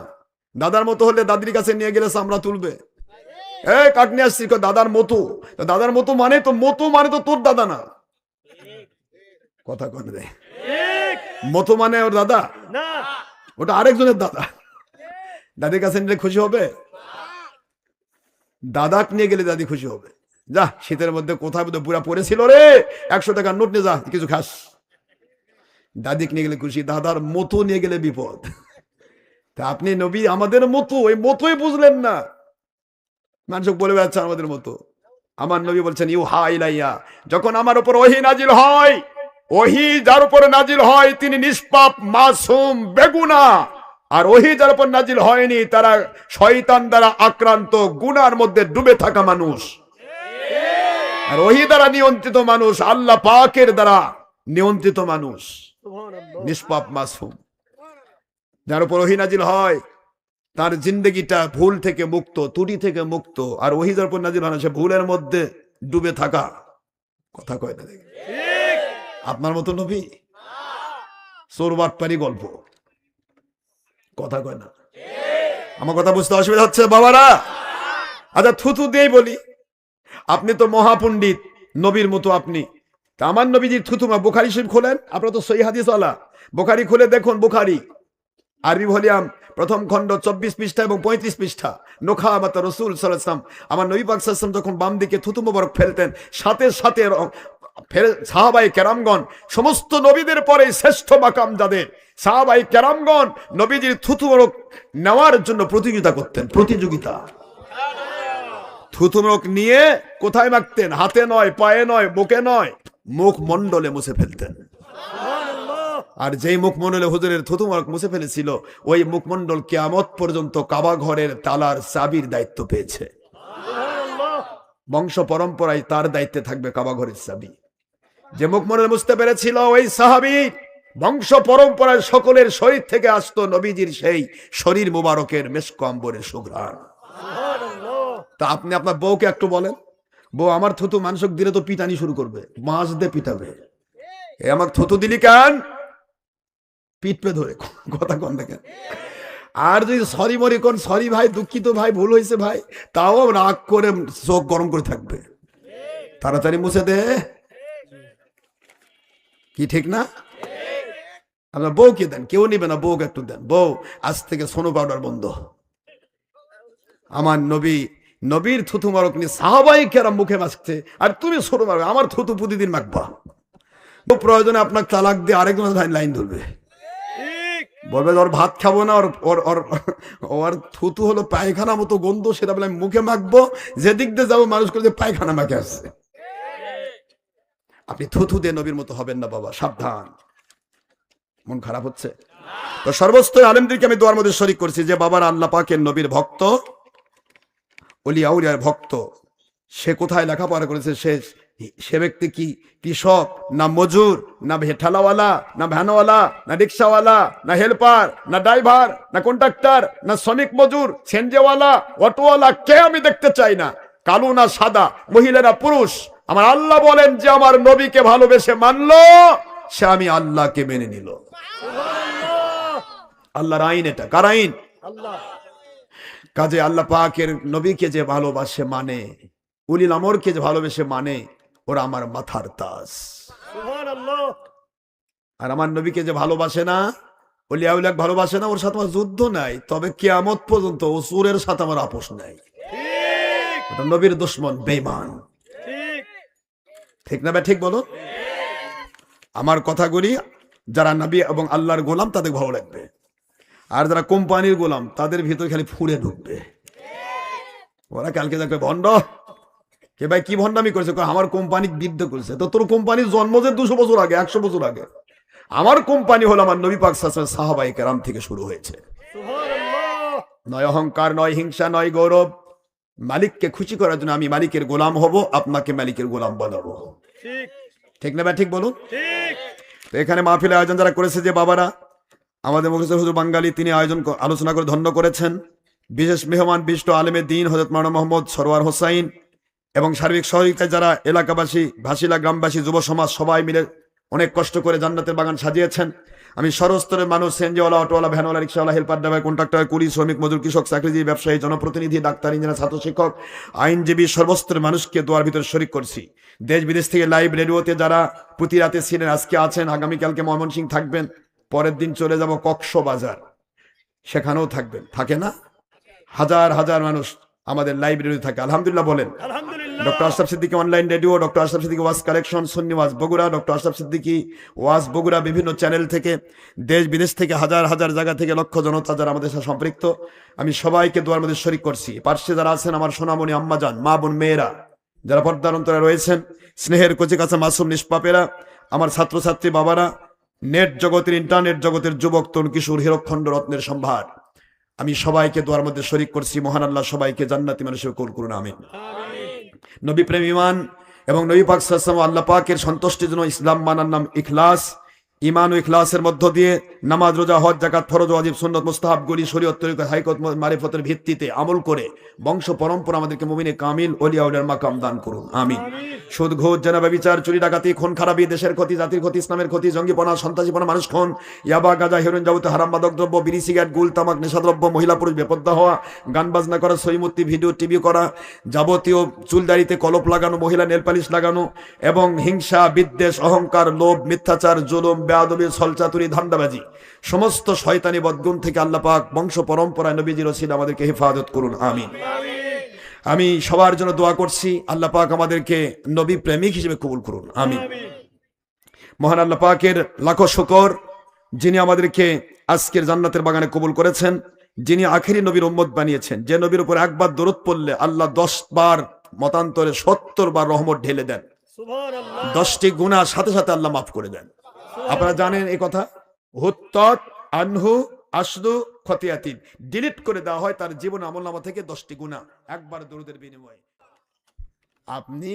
Speaker 1: দাদার মতো হলে দাদির কাছে নিয়ে গেলে চামড়া তুলবে। কাক নিয়ে আসছি, দাদার মতো। দাদার মতো মানে তো, মতো মানে তো তোর দাদা না। কথা কন রে, মতো মানে ওর দাদা না, ওটা আরেকজনের দাদা। দাদির কাছে নিলে খুশি হবে? দাদাক নিয়ে গেলে দাদি খুশি হবে। যা শীতের মধ্যে কোথায় পুরা পড়েছিল রে, 100 টাকার নোট নিয়ে যা, কিছু খাস। দাদিক নিয়ে গেলে খুশি, দাদার মতো নিয়ে গেলে বিপদ। তা আপনি নবী আমাদের মতো, ওই মতোই বুঝলেন না। মানুষ বলে বেড়াচ্ছে আমাদের মতো। আমার নবী বলছেন ইউহা ইলাইয়া, যখন আমার উপর ওহী নাজিল হয়, ওহী যার উপরে নাজিল হয় তিনি নিষ্পাপ, মাসুম, বেগুনা। আর ওহী যার উপর নাজিল হয়নি তারা শয়তান দ্বারা আক্রান্ত, গুনার মধ্যে ডুবে থাকা মানুষ। আর ওহী দ্বারা নিয়ন্ত্রিত মানুষ আল্লাহ পাকের দ্বারা নিয়ন্ত্রিত মানুষ, নিষ্পাপ, মাসুম। যার উপর ওহী নাজিল হয় তার জিন্দগিটা ভুল থেকে মুক্ত, ত্রুটি থেকে মুক্ত। আর ওহী যার উপর নাজিল হয় না, সে ভুলের মধ্যে ডুবে থাকা। কথা কয় না? আপনার মতো নবী? চোরবাটপারি গল্প। কথা কয় না? আমার কথা বুঝতে অসুবিধা হচ্ছে বাবারা? আচ্ছা থুথু দিয়েই বলি, আপনি তো মহাপণ্ডিত, নবীর মতো আপনি। তা আমার নবীজির থুথুমা বুখারী শরীফ খোলেন, আপনারা তো সহিহ হাদিস ওয়ালা, বুখারী খুলে দেখুন। বুখারী আরবি ভলিউম প্রথম খণ্ড 24 পৃষ্ঠা এবং 35 পৃষ্ঠা। নোখামাত রাসূল সাল্লাল্লাহু আলাইহি ওয়াসাল্লাম, আমার নবী পাক সাল্লাল্লাহু আলাইহি ওয়াসাল্লাম যখন বাম দিকে থুথু মোবারক ফেলতেন, সাথে সাথে সাহাবায়ে কেরামগণ, সমস্ত নবীদের পরে শ্রেষ্ঠ মাকাম যাদের সাহাবায়ে কেরামগণ, নবীজির থুথু মোবারক নেওয়ার জন্য প্রতিযোগিতা করতেন। প্রতিযোগিতা। থুথু মোবারক নিয়ে কোথায় মাখতেন? হাতে নয়, পায়ে নয়, বুকে নয়, মুখমণ্ডলে মুছে ফেলতেন। আর যেই মুখমণ্ডলে হুজুরের থুথু মোবারক মুছে ফেলেছিল, ওই মুখমণ্ডল কিয়ামত পর্যন্ত কাবা ঘরের তালার চাবির দায়িত্ব পেয়েছে। বংশ পরম্পরায় তার দায়িত্বে থাকবে কাবা ঘরের চাবি। যে মুখমণ্ডল মুছতে পেরেছিল ওই সাহাবী, বংশ পরম্পরায় সকলের শরীর থেকে আসতো নবীজির সেই শরীর মুবারকের মেশক আম্বরের সুঘ্রাণ। তা আপনি আপনার বউকে একটু বলেন, বউ আমার থুতু মানসক দিলে তো পিটানি শুরু করবে, মাছ দিয়ে পিটাবে। আমার থুতু দিলি কেন? পিটপে ধরে। কথা কন দেখেন। আর যদি সরি মরি কোন, সরি ভাই, দুঃখিত ভাই, ভুল হয়েছে ভাই, তাও রাগ করে চোখ গরম করে থাকবে। তাড়াতাড়ি মুছে দে। কি ঠিক না? আপনার বউকে দেন, কেউ নিবে না, বউকে একটু দেন। বউ আজ থেকে সোনো পাউডার বন্ধ। আমার নবীর থুতু মারক নিয়ে সাহাবায়ে কেরাম মুখে মাখছে, আর তুমি সোনো মারবে। আমার থুতু প্রতিদিন মাখবা। প্রয়োজনে আপনার তালাক দিয়ে আরেকজন লাইন ধরবে, বলবে ওর ভাত খাবো না, ওর থুতু হলো পায়খানা মতো গন্ধ, সেটা বলে আমি মুখে মাখবো। যেদিক দিয়ে যাবো মানুষ করে পায়খানা মাখে আসছে। আপনি থুতু দিয়ে নবীর মতো হবেন না বাবা, সাবধান। মন খারাপ হচ্ছে তো? সর্বস্তরের আলেমদেরকে আমি দোয়ার মধ্যে শরীক করছি যে বাবার আল্লাহ পাকের নবীর ভক্ত, ওলিয়া আউলিয়ার ভক্ত, সে কোথায় লেখাপড়া করেছে, সে ব্যক্তি কি কৃষক, না মজুর, না ঠেলাওয়ালা, না ভ্যানওয়ালা, না রিক্সাওয়ালা, না হেল্পার, না ড্রাইভার, না কন্ট্রাক্টর, না শ্রমিক মজুর, সেনজেওয়ালা, অটোওয়ালা, কে আমি দেখতে চাই না। কালো না সাদা, মহিলা না পুরুষ, আমার আল্লাহ বলেন যে আমার নবীকে ভালোবেসে মানলো, সে আমি আল্লাহকে মেনে নিল। আল্লাহর আইন এটা। কার আইন? আল্লাহ। কাজে আল্লাহ পাকের নবীকে যে ভালোবাসে মানে, উলিল আমরকে যে ভালোবেসে মানে, ওরা আমার মাথার তাজ। আর আমার নবীকে যে ভালোবাসে না, ওলিয়া উলিয়াক ভালোবাসে না, ওর সাথে আমার যুদ্ধ নাই, তবে কিয়ামত পর্যন্ত ও সুরের সাথে আমার আপোষ নাই। ওটা নবীর দুশমন, বেঈমান। ঠিক না ভাই? ঠিক বলো। আমার কথাগুলি যারা নবী এবং আল্লাহর গোলাম তাদের ভালো লাগবে, আর যারা কোম্পানির গোলাম তাদের ভিতরে খালি ফুঁড়ে ঢুকবে। ওরা কালকে দেখবে ভণ্ড, কে ভাই কি ভণ্ডামি করেছে, আমার কোম্পানি বিরুদ্ধে করেছে। তো তোর কোম্পানির জন্ম যে 200 বছর আগে, 100 বছর আগে। আমার কোম্পানি হলো আমার নবী পাক সাহাবায়ে কেরাম থেকে শুরু হয়েছে। নয় অহংকার, নয় হিংসা, নয় গৌরব। মালিককে খুশি করার জন্য আমি মালিকের গোলাম হব, আপনাকে মালিকের গোলাম বানাবো। ঠিক না ভাই? ঠিক বলুন। তো এখানে মাহফিলের আয়োজন যারা করেছে, যে বাবারা, আমাদের মুখস্থ হুজুর বাঙালি, তিনি আলোচনা করে ধন্য করেছেন। বিশেষ মেহমান বিশিষ্ট আলেমে দ্বীন হযরত মাওলানা মোহাম্মদ সরওয়ার হোসাইন এবং সার্বিক সহযোগিতায় যারা এলাকাবাসী, ভাসিলা গ্রামবাসী, যুব সমাজ সবাই মিলে অনেক কষ্ট করে জান্নাতের বাগান সাজিয়েছেন। আমি সর্বস্তরের মানুষ, সেনজিওয়ালা, অটোওয়ালা, ভ্যানওয়ালা, রিক্সাওয়ালা, হেল্পার ড্রাইভার, কন্ট্রাক্টর, কুলি, শ্রমিক, মজুর, কৃষক, চাকরিজীবী, ব্যবসায়ী, জনপ্রতিনিধি, ডাক্তার, ইঞ্জিনিয়ার, ছাত্র, শিক্ষক, আইনজীবী, সর্বস্তরের মানুষকে দোয়ার ভিতরে শরিক করছি। দেশ বিদেশ থেকে লাইভ রেডিওতে যারা প্রতি রাতে ছিলেন, আজকে আছেন, আগামীকালকে ময়মনসিংহ থাকবেন, পরের দিন চলে যাব কক্সবাজার, সেখানেও থাকবেন। থাকে না? হাজার হাজার মানুষ আমাদের লাইব্রেরি থাকে, আলহামদুলিল্লাহ বলেন। Doctor Ashraf Siddiqui online radio, doctor Ashraf Siddiqui ওয়াজ কালেকশন, সুন্নি ওয়াজ বগুড়া, ডক্টর আশরাফ সিদ্দিকী ওয়াজ বগুড়া, বিভিন্ন চ্যানেল থেকে, দেশ বিদেশ থেকে, হাজার হাজার জায়গা থেকে লক্ষ জনতা যারা আমাদের সাথে সম্পৃক্ত, আমি সবাইকে দোয়ার মধ্যে শরিক করছি। পার্শ্বে যারা আছেন আমার সোনামণি আম্মাজান, মা বোন, মেয়েরা যারা পর্দার অন্তরে রয়েছেন, স্নেহের কচি কাছে মাসুম নিষ্পাপেরা, আমার ছাত্রছাত্রী বাবারা, নেট জগতের, ইন্টারনেট জগতের যুবক, তরুণ, কিশোর, হীরকখণ্ড, রত্নের সম্ভার, আমি সবাইকে দোয়ার মধ্যে শরিক করছি। মহান আল্লাহ সবাইকে জান্নাতি মানুষের কবুল করুন, আমিন। নবী প্রেম, ঈমান এবং নবী পাক সাল্লাল্লাহু আলাইহি ওয়াসাল্লাম, আল্লাহ পাকের সন্তুষ্টির জন্য ইসলাম মানার নাম ইখলাস। ঈমান ও ইখলাসের মধ্য দিয়ে নামাজ, রোজা, হজ, যাকাত, ফরজ, ওয়াজিব, সুন্নাত, মুস্তাহাবগুলি শরীয়ত, তরিকত, হাইকত, মারিফতের ভিত্তিতে আমল করে বংশ পরম্পরা আমাদেরকে মুমিনে কামিল, ওলিয়া উলিয়ার মাকাম দান করুন, আমিন। সুদ, ঘুষ, জেনা, ব্যভিচার, চুরি, ডাকাতি, খুন খারাপি, দেশের ক্ষতি, জাতির ক্ষতি, ইসলামের ক্ষতি, জঙ্গিপনা, সন্ত্রাসীপনা, মানুষ খুন, ইয়াবা, গাঁজা, হেরোইন, যাবতীয় হারাম মাদক দ্রব্য, বিড়ি, সিগারেট, গুল, তামাক, নেশাদ্রব্য, মহিলা পুরুষ বেপর্দা হওয়া, গান বাজনা করা, সহিমূর্তি, ভিডিও, টিভি করা, যাবতীয় চুলদাড়িতে কলপ লাগানো, মহিলা নেল পালিশ লাগানো, এবং হিংসা, বিদ্বেষ, অহংকার, লোভ, মিথ্যাচার, জুলুম, বেয়াদবি, ছলচাতুরি, ধান্দাবাজি, সমস্ত শয়তানি বদগুণ থেকে আল্লাহ পাক বংশ পরম্পরায় নবীজির ওসিলা আমাদেরকে হেফাজত করুন, আমিন। আমি সবার জন্য দোয়া করছি, আল্লাহ পাক আমাদেরকে নবী প্রেমিক হিসেবে কবুল করুন, আমিন। মহান আল্লাহ পাকের লাখো শুকর, যিনি আমাদেরকে আজকের জান্নাতের বাগানে কবুল করেছেন, যিনি আখেরি নবীর উম্মত বানিয়েছেন, যে নবীর উপর একবার দরুদ পড়লে আল্লাহ 10 বার, মতান্তরে 70 বার রহমত ঢেলে দেন, 10টি গুনাহ সাথে সাথে আল্লাহ মাফ করে দেন। আপনারা জানেন এই কথা, হুত্তত আনহু আসদু খতিয়াতিন, ডিলিট করে দেওয়া হয় তার জীবন আমলনামা থেকে 10টি গুনাহ একবার দরুদের বিনিময়ে। আপনি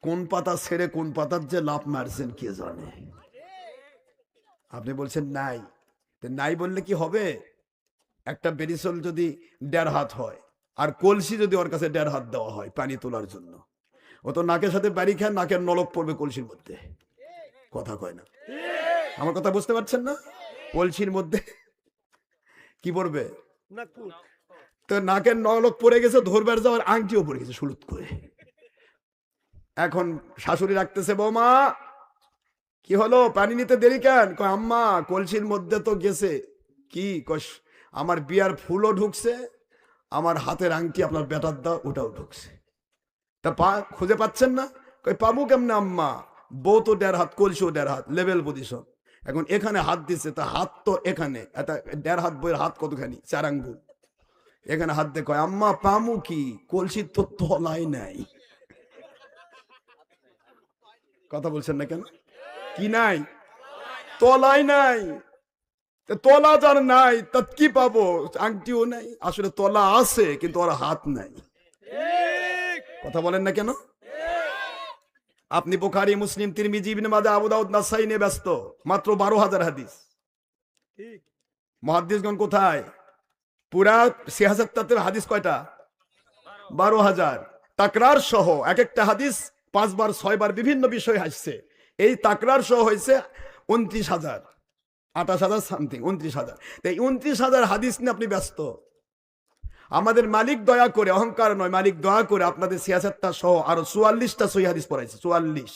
Speaker 1: কোন পাতা ছেড়ে কোন পাতার যে লাভ মারছেন কে জানে। আপনি বলছেন নাই, নাই বললে কি হবে? একটা বেরিসল যদি 1.5 হাত হয়, আর কলসি যদি ওর কাছে 1.5 হাত দেওয়া হয় পানি তোলার জন্য, ও তো নাকের সাথে বাড়ি খায়, নাকের নলক পড়বে কলসির মধ্যে। কথা কয় না? আমার কথা বুঝতে পারছেন না? কলসির মধ্যে কি পড়বে? তো নাকের নলক পড়ে গেছে, ধরবার যাওয়ার আংটিও পড়ে গেছে সুলুত করে। এখন শাশুড়ি রাখতেছে, বৌমা কি হলো, পানি নিতে দেরি কেন? কয় আম্মা কলসির মধ্যে তো গেছে কি, আমার বিয়ার ফুলও ঢুকছে, আমার হাতের আংটি আপনার বেটার দাও ওটাও ঢুকছে, তা খুঁজে পাচ্ছেন না? কই পাবো কেমনে আম্মা, বউ তো 1.5 হাত, কলসিও 1.5 হাত, লেভেল পজিশন। এখন এখানে হাত দিচ্ছে, তা হাত তো এখানে, এটা 1.5 হাত, বইয়ের হাত কতখানি? 4 আঙ্গুল। এখানে হাত দিয়ে কয় আম্মা পামু কি, কলসির তো তলাই নাই। কথা বলছেন না কেন? কি নাই? তলাই নাই। তলা যার নাই তার কি পাবো? আংটিও নাই। আসলে তলা আছে কিন্তু ওর হাত নাই। কথা বলেন না কেন? আপনি বুখারী, মুসলিম, তিরমিজি, ইবনে মাজাহ, আবু দাউদ, নাসাই নিয়ে ব্যস্ত, মাত্র 12,000 হাদিস। মুহাদ্দিসগণ কোথায়? পুরা সিয়াসাত্তাতের হাদিস কয়টা? 12,000। তাকরার সহ এক একটা হাদিস 5 বার 6 বার বিভিন্ন বিষয় আসছে। এই তাকরার সহ হয়েছে 29,000, 28,000 সামথিং, 29,000। তাই 29,000 হাদিস নিয়ে আপনি ব্যস্ত। আমাদের মালিক দয়া করে, অহংকার নয়, মালিক দয়া করে আপনাদের সিয়াসাতটা সহ আরো 44টা সহিহ হাদিস পড়াইছে। 44।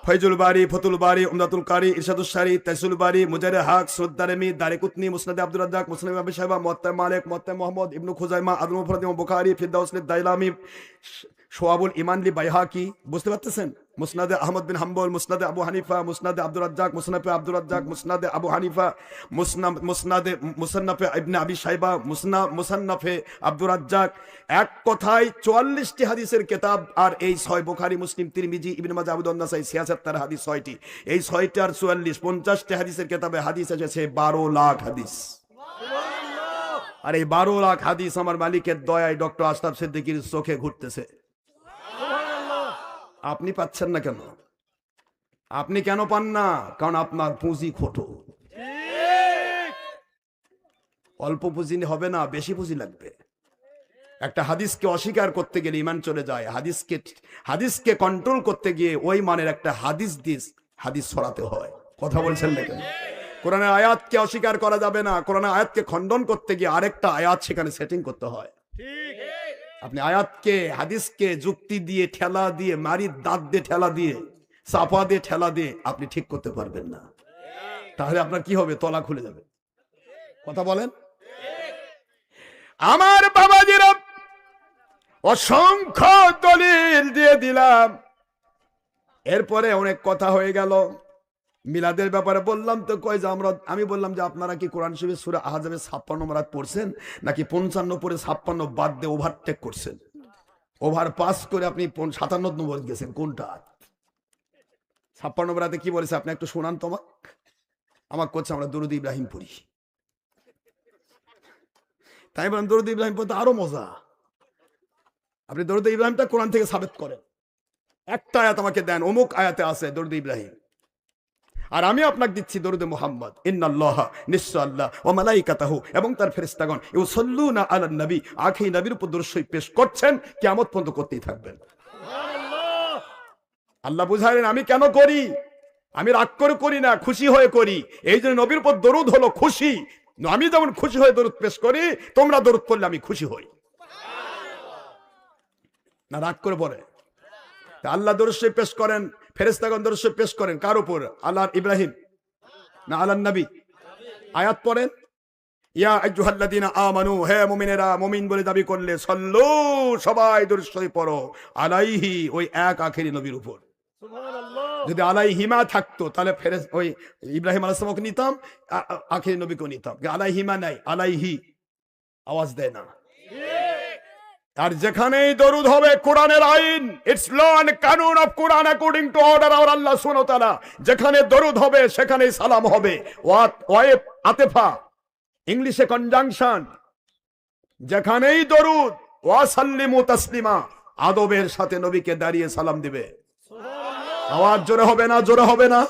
Speaker 1: ফয়জুল বারি, ফতুল বারি, উমদাতুল কারি, ইরশাদুস সারি, তাইসুল বারি, মুজাহিদুল হক, সুদ্দারমি, দারিকুতনি, মুসনাদে আব্দুর রাজ্জাক, মুসনাদে আবি শাইবা, মুওয়াত্তা মালিক, মুওয়াত্তা মুহাম্মদ, ইবনু খুজাইমা, আদম মুফরাদ বুখারী, ফিরদাউস দাইলামি, শোয়াবুল ইমান লি বাইহাকি। বুঝতে পারতেছেন? মুসনাদে আহমদ বিন হাম্বল, মুসনাদে আবু হানিফা, মুসনাদে আব্দুর রাজ্জাক, মুসনাফে আব্দুর রাজ্জাক, মুসনাদে আবু হানিফা, মুসনাদে মুসান্নাফে ইবনে আবি শাইবা, মুসান্নাফে আব্দুর রাজ্জাক। এক কথায় 44টি হাদিসের কিতাব। আর এই 6 বুখারী, মুসলিম, তিরমিজি, ইবনে মাজাহ, আবু দাউদ, নাসাই, 76 হাদিস 6টি। এই 6টি আর 44, 50টি হাদিসের কিতাবে হাদিস এসেছে 12 লাখ হাদিস। আর এই 12 লাখ হাদিস আমার মালিকের দয়ায় ডক্টর আশরাফ সিদ্দিকীর চোখে ঘুরতেছে। আপনি পাচ্ছেন না কেন? আপনি কেন পান না? কারণ আপনার পুঁজি খোটো। অল্প পুঁজি হবে না, বেশি পুঁজি লাগবে। একটা হাদিসকে অস্বীকার করতে গেলে ঈমান চলে যায়। হাদিসকে কন্ট্রোল করতে গিয়ে ওই মানের একটা হাদিস ছড়াতে হয়। কথা বলছেন না কেন? কোরআনের আয়াতকে অস্বীকার করা যাবে না, কোরআনের আয়াতকে খণ্ডন করতে গিয়ে আরেকটা আয়াত সেখানে সেটিং করতে হয়। আপনি আয়াতকে হাদিসকে যুক্তি দিয়ে ঠেলা দিয়ে দাঁত দিয়ে ঠেলা দিয়ে চাপা দিয়ে ঠেলা দিয়ে আপনি ঠিক করতে পারবেন না। তাহলে আপনার কি হবে? তলা খুলে যাবে। কথা বলেন। আমার বাবাজিরা অসংখ্য দলিল দিয়ে দিলাম, এরপরে অনেক কথা হয়ে গেল। মিলাদের ব্যাপারে বললাম তো কই যে আমি বললাম যে আপনারা কি কোরআন শরীফের সূরা আহজাবের 56 নম্বর আয়াত পড়ছেন নাকি 55 পড়ে 56 বাদ দিয়ে ওভারটেক করছেন? ওভার পাস করে আপনি 57 নম্বর গেছেন। কোনটা? 56 নম্বর আয়াতে কি বলেছে আপনি একটু শোনান তো আমাকে করছে আমরা দরুদ ইব্রাহিম পড়ি। তাই বলেন দরুদ ইব্রাহিম পড়তে আরো মজা। আপনি দরুদ ইব্রাহিমটা কোরআন থেকে সাবেত করেন। একটা আয়াত আমাকে দেন, অমুক আয়াতে আছে দরুদ ইব্রাহিম, আর আমি আপনাকে দিচ্ছি দরুদে মুহাম্মদ। ইন্নাল্লাহা, নিশ্চয় আল্লাহ, ওয়া মালাইকাতাহু, এবং তার ফেরেশতাগণ, ইউসাল্লুনা আলান নবী, আখি নবীর উপর দরুদ শরীফ পেশ করছেন, কিয়ামত পর্যন্ত করতেই থাকবেন। সুবহানাল্লাহ। আল্লাহ বুঝালেন আমি কেন করি? আমি রাগ করে করি না, খুশি হয়ে করি। এই জন্য নবীর উপর দরুদ হলো খুশি। আমি যেমন খুশি হয়ে দরুদ পেশ করি, তোমরা দরুদ পড়লে আমি খুশি হই। না রাগ করে পড়ে? আল্লাহ দরুদ শরীফ পেশ করেন, ফেরেশতাগণ দরুদ শরীফ পেশ করেন কার উপর? আল্লাহ ইব্রাহিম না আলান নবী? আয়াত পড়েন, ইয়া আইয়ুহাল্লাযীনা আমানু, হে মুমিনেরা, মুমিন বলে দাবি করলে সল্লু, সবাই দরুদ শরীফ পড়ো আলাইহি, ওই এক আখেরি নবীর উপর। সুবহানাল্লাহ। যদি আলাইহিমা থাকতো তাহলে ওই ইব্রাহিম আলাইহিস সালামকে নিতাম, আখেরি নবীকে নিতাম। আলাইহিমা নাই, আলাইহি আওয়াজ দেয় না। আর যেখানেই দরুদ হবে কোরআনের আইন, ইটস ল এন্ড কানুন of Quran according to order of Allah সুবহানাহু ওয়া তাআলা। যেখানে দরুদ হবে সেখানেই সালাম হবে। ওয়াইফ আতেফা, ইংলিশে কনজাংশন। যেখানেই দরুদ, ওয়া সাল্লিমু তাসলিমা, আদবের সাথে নবীকে দাঁড়িয়ে সালাম দিবে। সুবহানাল্লাহ। আওয়াজ জোরে হবে না? জোরে হবে না?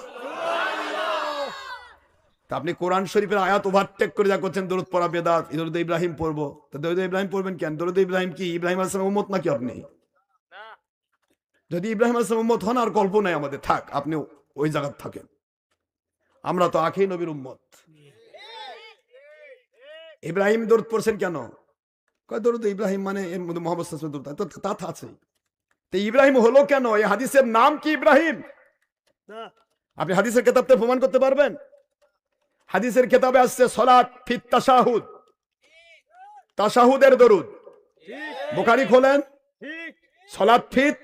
Speaker 1: আপনি কোরআন শরীফের আয়াত ওভারটেক করে যা করছেন দরুদ পড়া বেদাত, দরুদ ইব্রাহিম পড়বো। তো দরুদ ইব্রাহিম পড়বেন কেন? দরুদ ইব্রাহিম কি ইব্রাহিম আলাইহিস সালামের উম্মত নাকি আপনি? যদি ইব্রাহিম আলাইহিস সালামের উম্মত হন আর গল্প নাই আমাদের, থাক, আপনি ওই জায়গায় থাকেন। আমরা তো আখেরি নবীর উম্মত। ইব্রাহিম দরুদ পড়ছেন কেন? কয় দরুদ ইব্রাহিম মানে এর মধ্যে মুহাম্মদ সাল্লাল্লাহু আলাইহি ওয়াসাল্লাম দরুদ, তো তা আছে। তো ইব্রাহিম হলো কেন? এই হাদিসের নাম কি ইব্রাহিম? আপনি হাদিসের কিতাবতে প্রমাণ করতে পারবেন? হাদিসের কিতাবে আসছে সালাত ফিত তাশাহুদ, তাশাহুদের দরুদ। বুখারী খোলেন, সালাত ফিত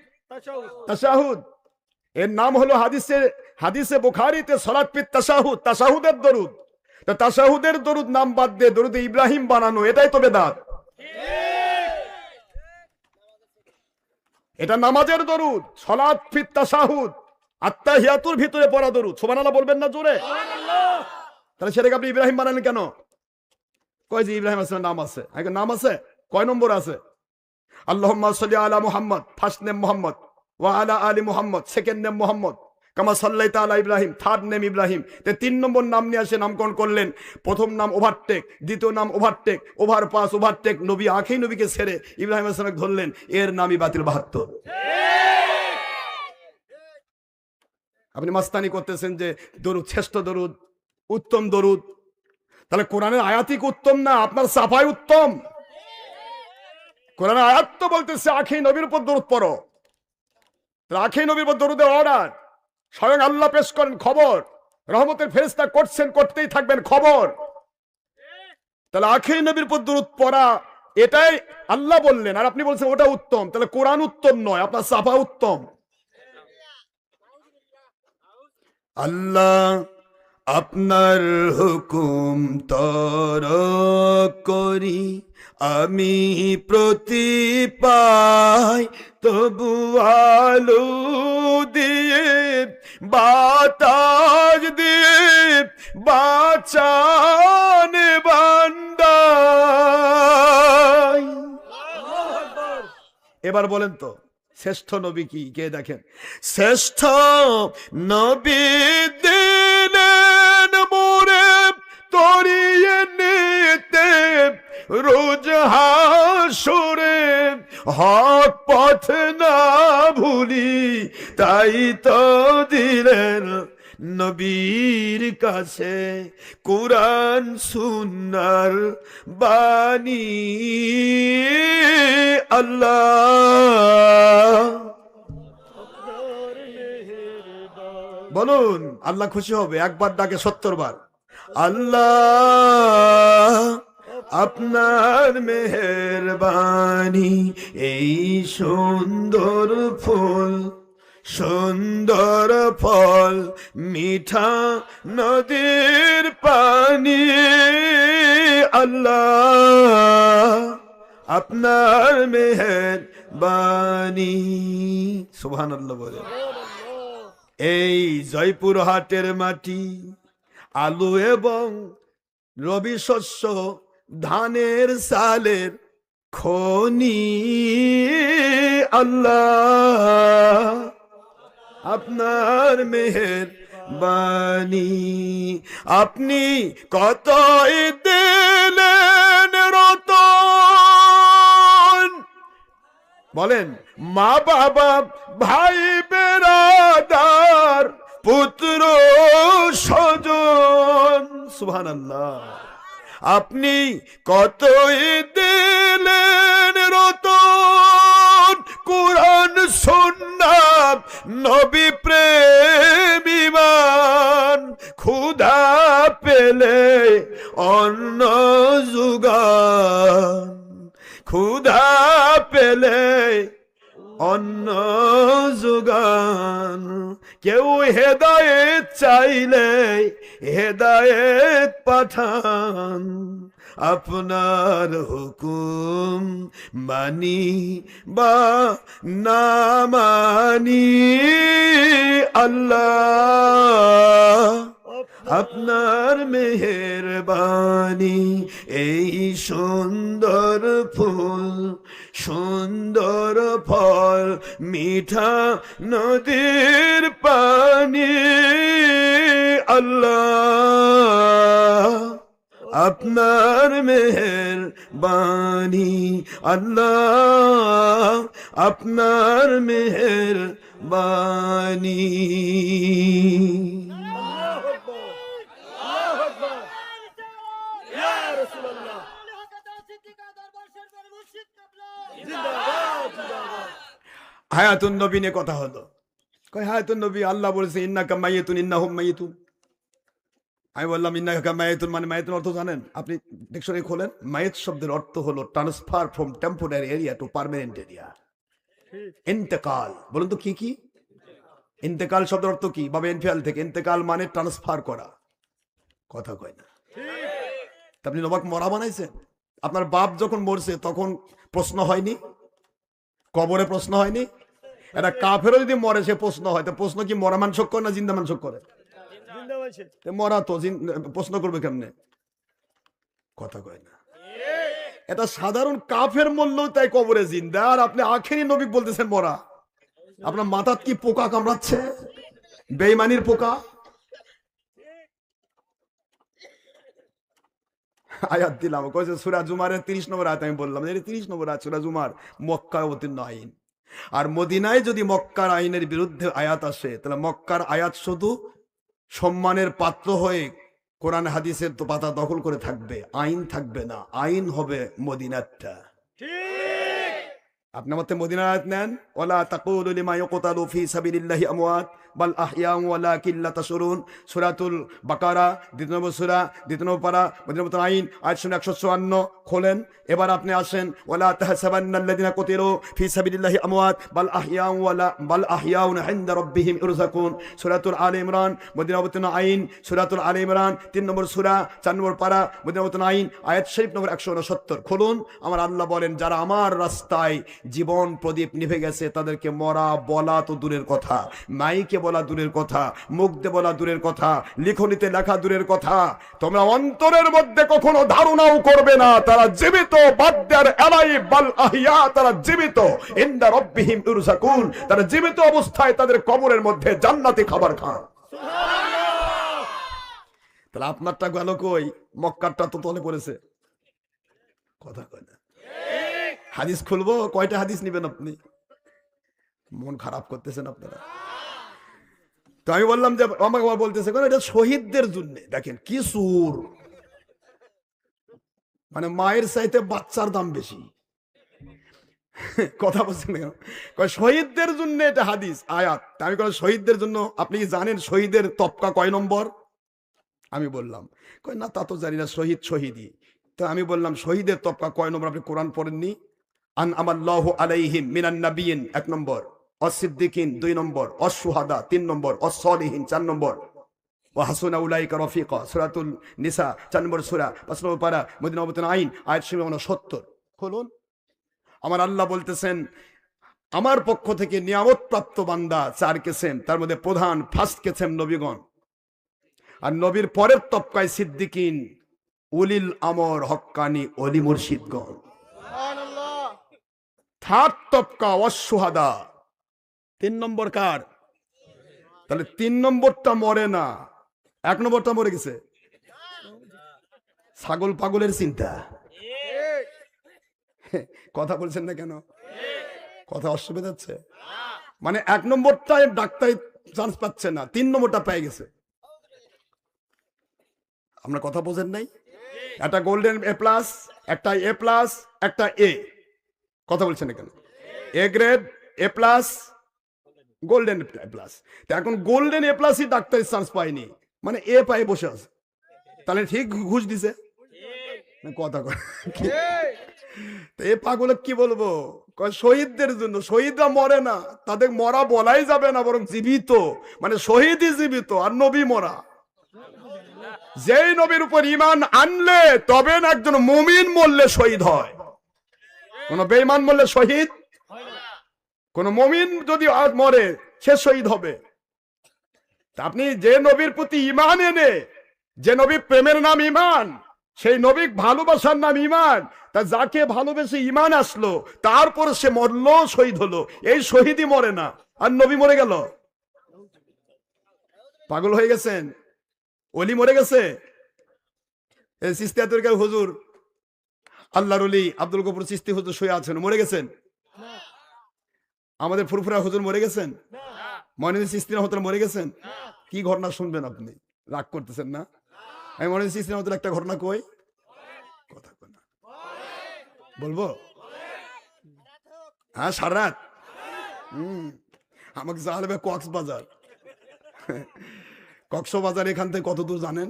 Speaker 1: তাশাহুদ, এর নাম হলো হাদিসে বুখারীতে সালাত ফিত তাশাহুদ, তাশাহুদের দরুদ। তো তাশাহুদের দরুদ নাম বাদ দিয়ে দরুদে ইব্রাহিম বানানো, এটাই তো বেদাত। এটা নামাজের দরুদ, সালাত ফিত তাশাহুদ, আত্তাহিয়াতুর ভিতরে পড়া দরুদ। সুবহানাল্লাহ বলবেন না জোরে? তাহলে সেটাকে আপনি ইব্রাহিম বানালেন কেন? কয় যে ইব্রাহিম আলাইহিস সালামের নাম আছে। আগে নাম আছে, কয় নম্বর আছে? আল্লাহুম্মা সাল্লি আলা মুহাম্মদ, ফার্স্ট নেম মুহাম্মদ, ওয়া আলা আলি মুহাম্মদ, সেকেন্ড নেম মুহাম্মদ, কামা সাল্লাইতা আলা ইব্রাহিম, থার্ড নেম ইব্রাহিম। তে 3 নম্বর নাম নিয়ে আসে নামকরণ করলেন। প্রথম নাম ওভারটেক, দ্বিতীয় নাম ওভারটেক, ওভার পাস, ওভারটেক। নবী আখেরি নবীকে ছেড়ে ইব্রাহিম আলাইহিস সালামকে ধরলেন, এর নামই বাতিল 72। আপনি মাস্তানি করতেছেন যে দরুদ শ্রেষ্ঠ দরুদ, উত্তম দরুদ। তাহলে কোরআনের আয়াতিক উত্তম না, আপনার সাফাই উত্তম। কোরআনের আয়াত তো বলতেছে আখেরি নবীর উপর দরুদ পড়ো। আখেরি নবীর উপর দরুদের অর্ডার স্বয়ং আল্লাহ পেশ করেন, খবর। রহমতের ফেরেশতা করছেন, করতেই থাকবেন, খবর। তাহলে আখেরি নবীর উপর দরুদ পড়া, এটাই আল্লাহ বললেন, আর আপনি বলছেন ওটা উত্তম। তাহলে কোরআন উত্তম নয়, আপনার সাফা উত্তম। আল্লাহ আপনার হুকুম তরক করি, আমি প্রতি পাই, তবু আলো দিয়ে বাতাস দিয়ে বাঁচান বান্দা। এবার বলেন তো শ্রেষ্ঠ নবী কি, কে দেখেন? শ্রেষ্ঠ নবী দিলেন মোরে তরিয়ে নিতে রোজ হাসরে, হক পথ না ভুলি তাই তো দিলেন নবীর কাছে কুরআন সুন্নাহর বাণী। আল্লাহ বলুন, আল্লাহ খুশি হবে একবার ডাকে 70 বার। আল্লাহ আপনার মেহেরবানি, এই সুন্দর ফুল সুন্দর ফল মিঠা নদীর পানি। আল্লাহ আপনার মেহেরবানি। সুবহানাল্লাহ বলে। এই জয়পুর হাটের মাটি আলু এবং রবি শস্য ধানের সালের খনি। আল্লাহ আপনার মেহেরবানি, আপনি কতই দিলেন রতন। বলেন, মা বাবা ভাই বেরাদার পুত্র স্বজন। সুবহানাল্লাহ। আপনি কতই দিলেন রতন, কুরআন সুন্নাহ নবী প্রেম ঈমান। ক্ষুধা পেলে অন্ন জুগান, ক্ষুধা পেলে অন্ন জোগান। কেউ হেদায়েত চাইলে হেদায়েত পাঠান। আপনার হুকুম মানি বা না মানি। আল্লাহ আপনার মেহেরবানি, এই সুন্দর ফুল সুন্দর ফল মিঠা নদীর পানি। আল্লাহ আপনার মেহেরবানি। আল্লাহ আপনার মেহেরবানি। হায়াতুন নবী নিয়ে কথা হলো। কয় হায়াতুন নবী আল্লাহ বলেছে ইন্নাকা মাইয়াতুন ইন্নাহুম মাইয়াতুন। আমি বললাম ইন্নাকা মাইয়াতুন মানে মাইয়াতুন অর্থ জানেন? আপনি ডিকশনারি খোলেন, মাইয়াত শব্দের অর্থ হলো transfer from temporary area to permanent area. ইন্তেকাল। বলুন তো কি কি ইন্তেকাল শব্দের অর্থ কি? বাবা ইনফিয়াল থেকে ইন্তেকাল মানে ট্রান্সফার করা। কথা কয় না। আপনি নবাক মরা বানাইছেন? আপনার বাপ যখন মরছে তখন প্রশ্ন হয়নি? কবরে প্রশ্ন হয়নি? এটা কাফেরও যদি মরে সে প্রশ্ন হয়, তো প্রশ্ন কি মরা মানুষ করে না জিন্দা মানুষ করে? মরা তো প্রশ্ন করবে কেমনে? কথা কয় না। এটা সাধারণ কাফের মরলেও তাই কবরে জিন্দা, আর আপনি আখেরি নবী বলতেছেন মরা। আপনার মাথাত কি পোকা কামড়াচ্ছে? বেঈমানির পোকা। আয়াত দিলাম, কয়েছে সূরা জুমারের 30 নম্বর আয়াত। আমি বললাম 30 নম্বর আয়াত সূরা জুমার, মক্কায় অবতীর্ণ আইন। আর মদিনায় যদি মক্কার আইনের বিরুদ্ধে আয়াত আসে, তাহলে মক্কার আয়াত শুধু সম্মানের পাত্র হয়ে কোরআন হাদিসের তো পাতা দখল করে থাকবে, আইন থাকবে না। আইন হবে মদিনারটা। আপনি মতে মদিনার আয়াত নেন, ওয়ালা তাকুলু লিমা ইউকতালু ফি সাবিলিল্লাহি আমওয়াত বাল আহইয়াউ ওয়ালাকিন লা তাশউরুন। সূরাতুল বাকারা 2 নম্বর সূরা 2 নম্বর পারা, মদিনার আইন আয়াত 154 খোলেন। এবার আপনি আসেন, ওয়ালা তাহসাবান্নাল্লাযিনা কুতিলু ফি সাবিলিল্লাহি আমওয়াত বাল আহইয়াউ ইনদা রাব্বিহিম ইরযাকুন। সূরাতুল আলে ইমরান মদিনার আইন, সূরাতুল আলে ইমরান 3 নম্বর সূরা 4 নম্বর পারা, মদিনার আইন আয়াত শরীফ নম্বর 169 খুলুন। আমার আল্লাহ বলেন, যারা আমার রাস্তায় জীবন প্রদীপ নিভে গেছে, তাদেরকে মরা বলা তো দূরের কথা, মাইকে বলা দূরের কথা, মুখ দিয়ে বলা দূরের কথা, লিখনিতে লেখা দূরের কথা, তোমরা অন্তরের মধ্যে কখনো ধারণাও করবে না তারা জীবিত। বাদ্দার আলাই বাল আহিয়া, তারা জীবিত। ইনদা রাব্বিহিম ইরযাকুন, তারা জীবিত অবস্থায় তাদের কবরের মধ্যে জান্নাতি খাবার খান। তাহলে আপনারটা গেল কই? মক্কারটা তো তলে পড়েছে। কথা কয় না। হাদিস খুলবো, কয়টা হাদিস নেবেন আপনি? মন খারাপ করতেছেন আপনারা। তো আমি বললাম যে আমাকে বলতেছে এটা শহীদদের জন্য। দেখেন কি সুর, মানে মায়ের চাইতে বাচ্চার দাম বেশি। কথা বলছেন কেন? শহীদদের জন্য এটা হাদিস আয়াত। আমি শহীদদের জন্য, আপনি কি জানেন শহীদের তবকা কয় নম্বর? আমি বললাম না তা তো জানি না, শহীদ শহীদই। তো আমি বললাম শহীদের তবকা কয় নম্বর? আপনি কোরআন পড়েননি? আন আমাল্লাহু আলাইহিম মিনান নাবিয়িন 1 নম্বর, অস-সিদ্দিকিন 2 নম্বর, অস-শুহাদা 3 নম্বর, অস-সালিহিন 4 নম্বর, ওয়া হাসুনা উলাইকা রফিকা সূরাতুল নিসা 4 নম্বর সূরা 5 নম্বর পারা মদিনা নবুয়্বতুল আইন আয়াত 70। খুলুন। আমার আল্লাহ বলতেছেন আমার পক্ষ থেকে নিয়ামত প্রাপ্ত বান্দা 4 কিসম, তার মধ্যে প্রধান ফার্স্ট কিসম নবীগণ, আর নবীর পরের তবকায় সিদ্দিকিন, উলিল আমর হক্কানি অলি মুর্শিদগণ। থার্ড তবকা ওয়াস-শুহাদা। 3 নম্বর কার? তাহলে 3 নম্বরটা মরে না, 1 নম্বরটা মরে গেছে। ছাগল পাগলের চিন্তা। কথা বলছেন না কেন? কথা অসুবিধা হচ্ছে? মানে 1 নম্বরটায় ডাক্তারি চান্স পাচ্ছে না, 3 নম্বরটা পেয়ে গেছে। আপনার কথা বোঝেন নাই? একটা গোল্ডেন এ প্লাস, একটা এ প্লাস, একটা এ। কথা বলছেন না কেন? A grade, A plus, golden A plus. তো এখন গোল্ডেন এ প্লাসই ডাক্তারি চান্স পায়নি, মানে এ পায়ে বসে আছে। তাহলে ঠিক ঘুষ দিছে কথা কয়। এ পাগলে কি বলবো? শহীদদের জন্য। শহীদরা মরে না, তাদের মরা বলাই যাবে না, বরং জীবিত। মানে শহীদই জীবিত আর নবী মরা। যেই নবীর উপর ঈমান আনলে তবে না একজন মুমিন মরলে শহীদ হয়। কোন বেঈমান মরলে শহীদ, কোন মুমিন যদি আজ মরে সে শহীদ হবে। আপনি যে নবীর প্রতি ঈমান এনে, যে নবী প্রেমের নাম ঈমান, সেই নবী ভালোবাসার নাম ঈমান, তা যাকে ভালোবেসে ঈমান আসলো তারপরে সে মরলো, শহীদ হলো। এই শহীদই মরে না, আর নবী মরে গেল। পাগল হয়ে গেছেন? ওলি মরে গেছে। এই চিশতিয়া হুজুর, আল্লাহর ওলি আব্দুল গফুর চিশতি হুজুর শুয়ে আছেন, মরে গেছেন? আমাদের ফুরফুরা হুজুর মরে গেছেন? মনির চিশতি রহমাতুল্লাহ মরে গেছেন? কি ঘটনা শুনবেন আপনি? রাগ করতেছেন না? আমি মনির চিশতি রহমাতুল্লাহ একটা ঘটনা কই, কথা কই না, বলবো? হ্যাঁ, সারা রাত। আমাকে যাওয়া কক্সবাজার। কক্সবাজার এখান থেকে কত দূর জানেন?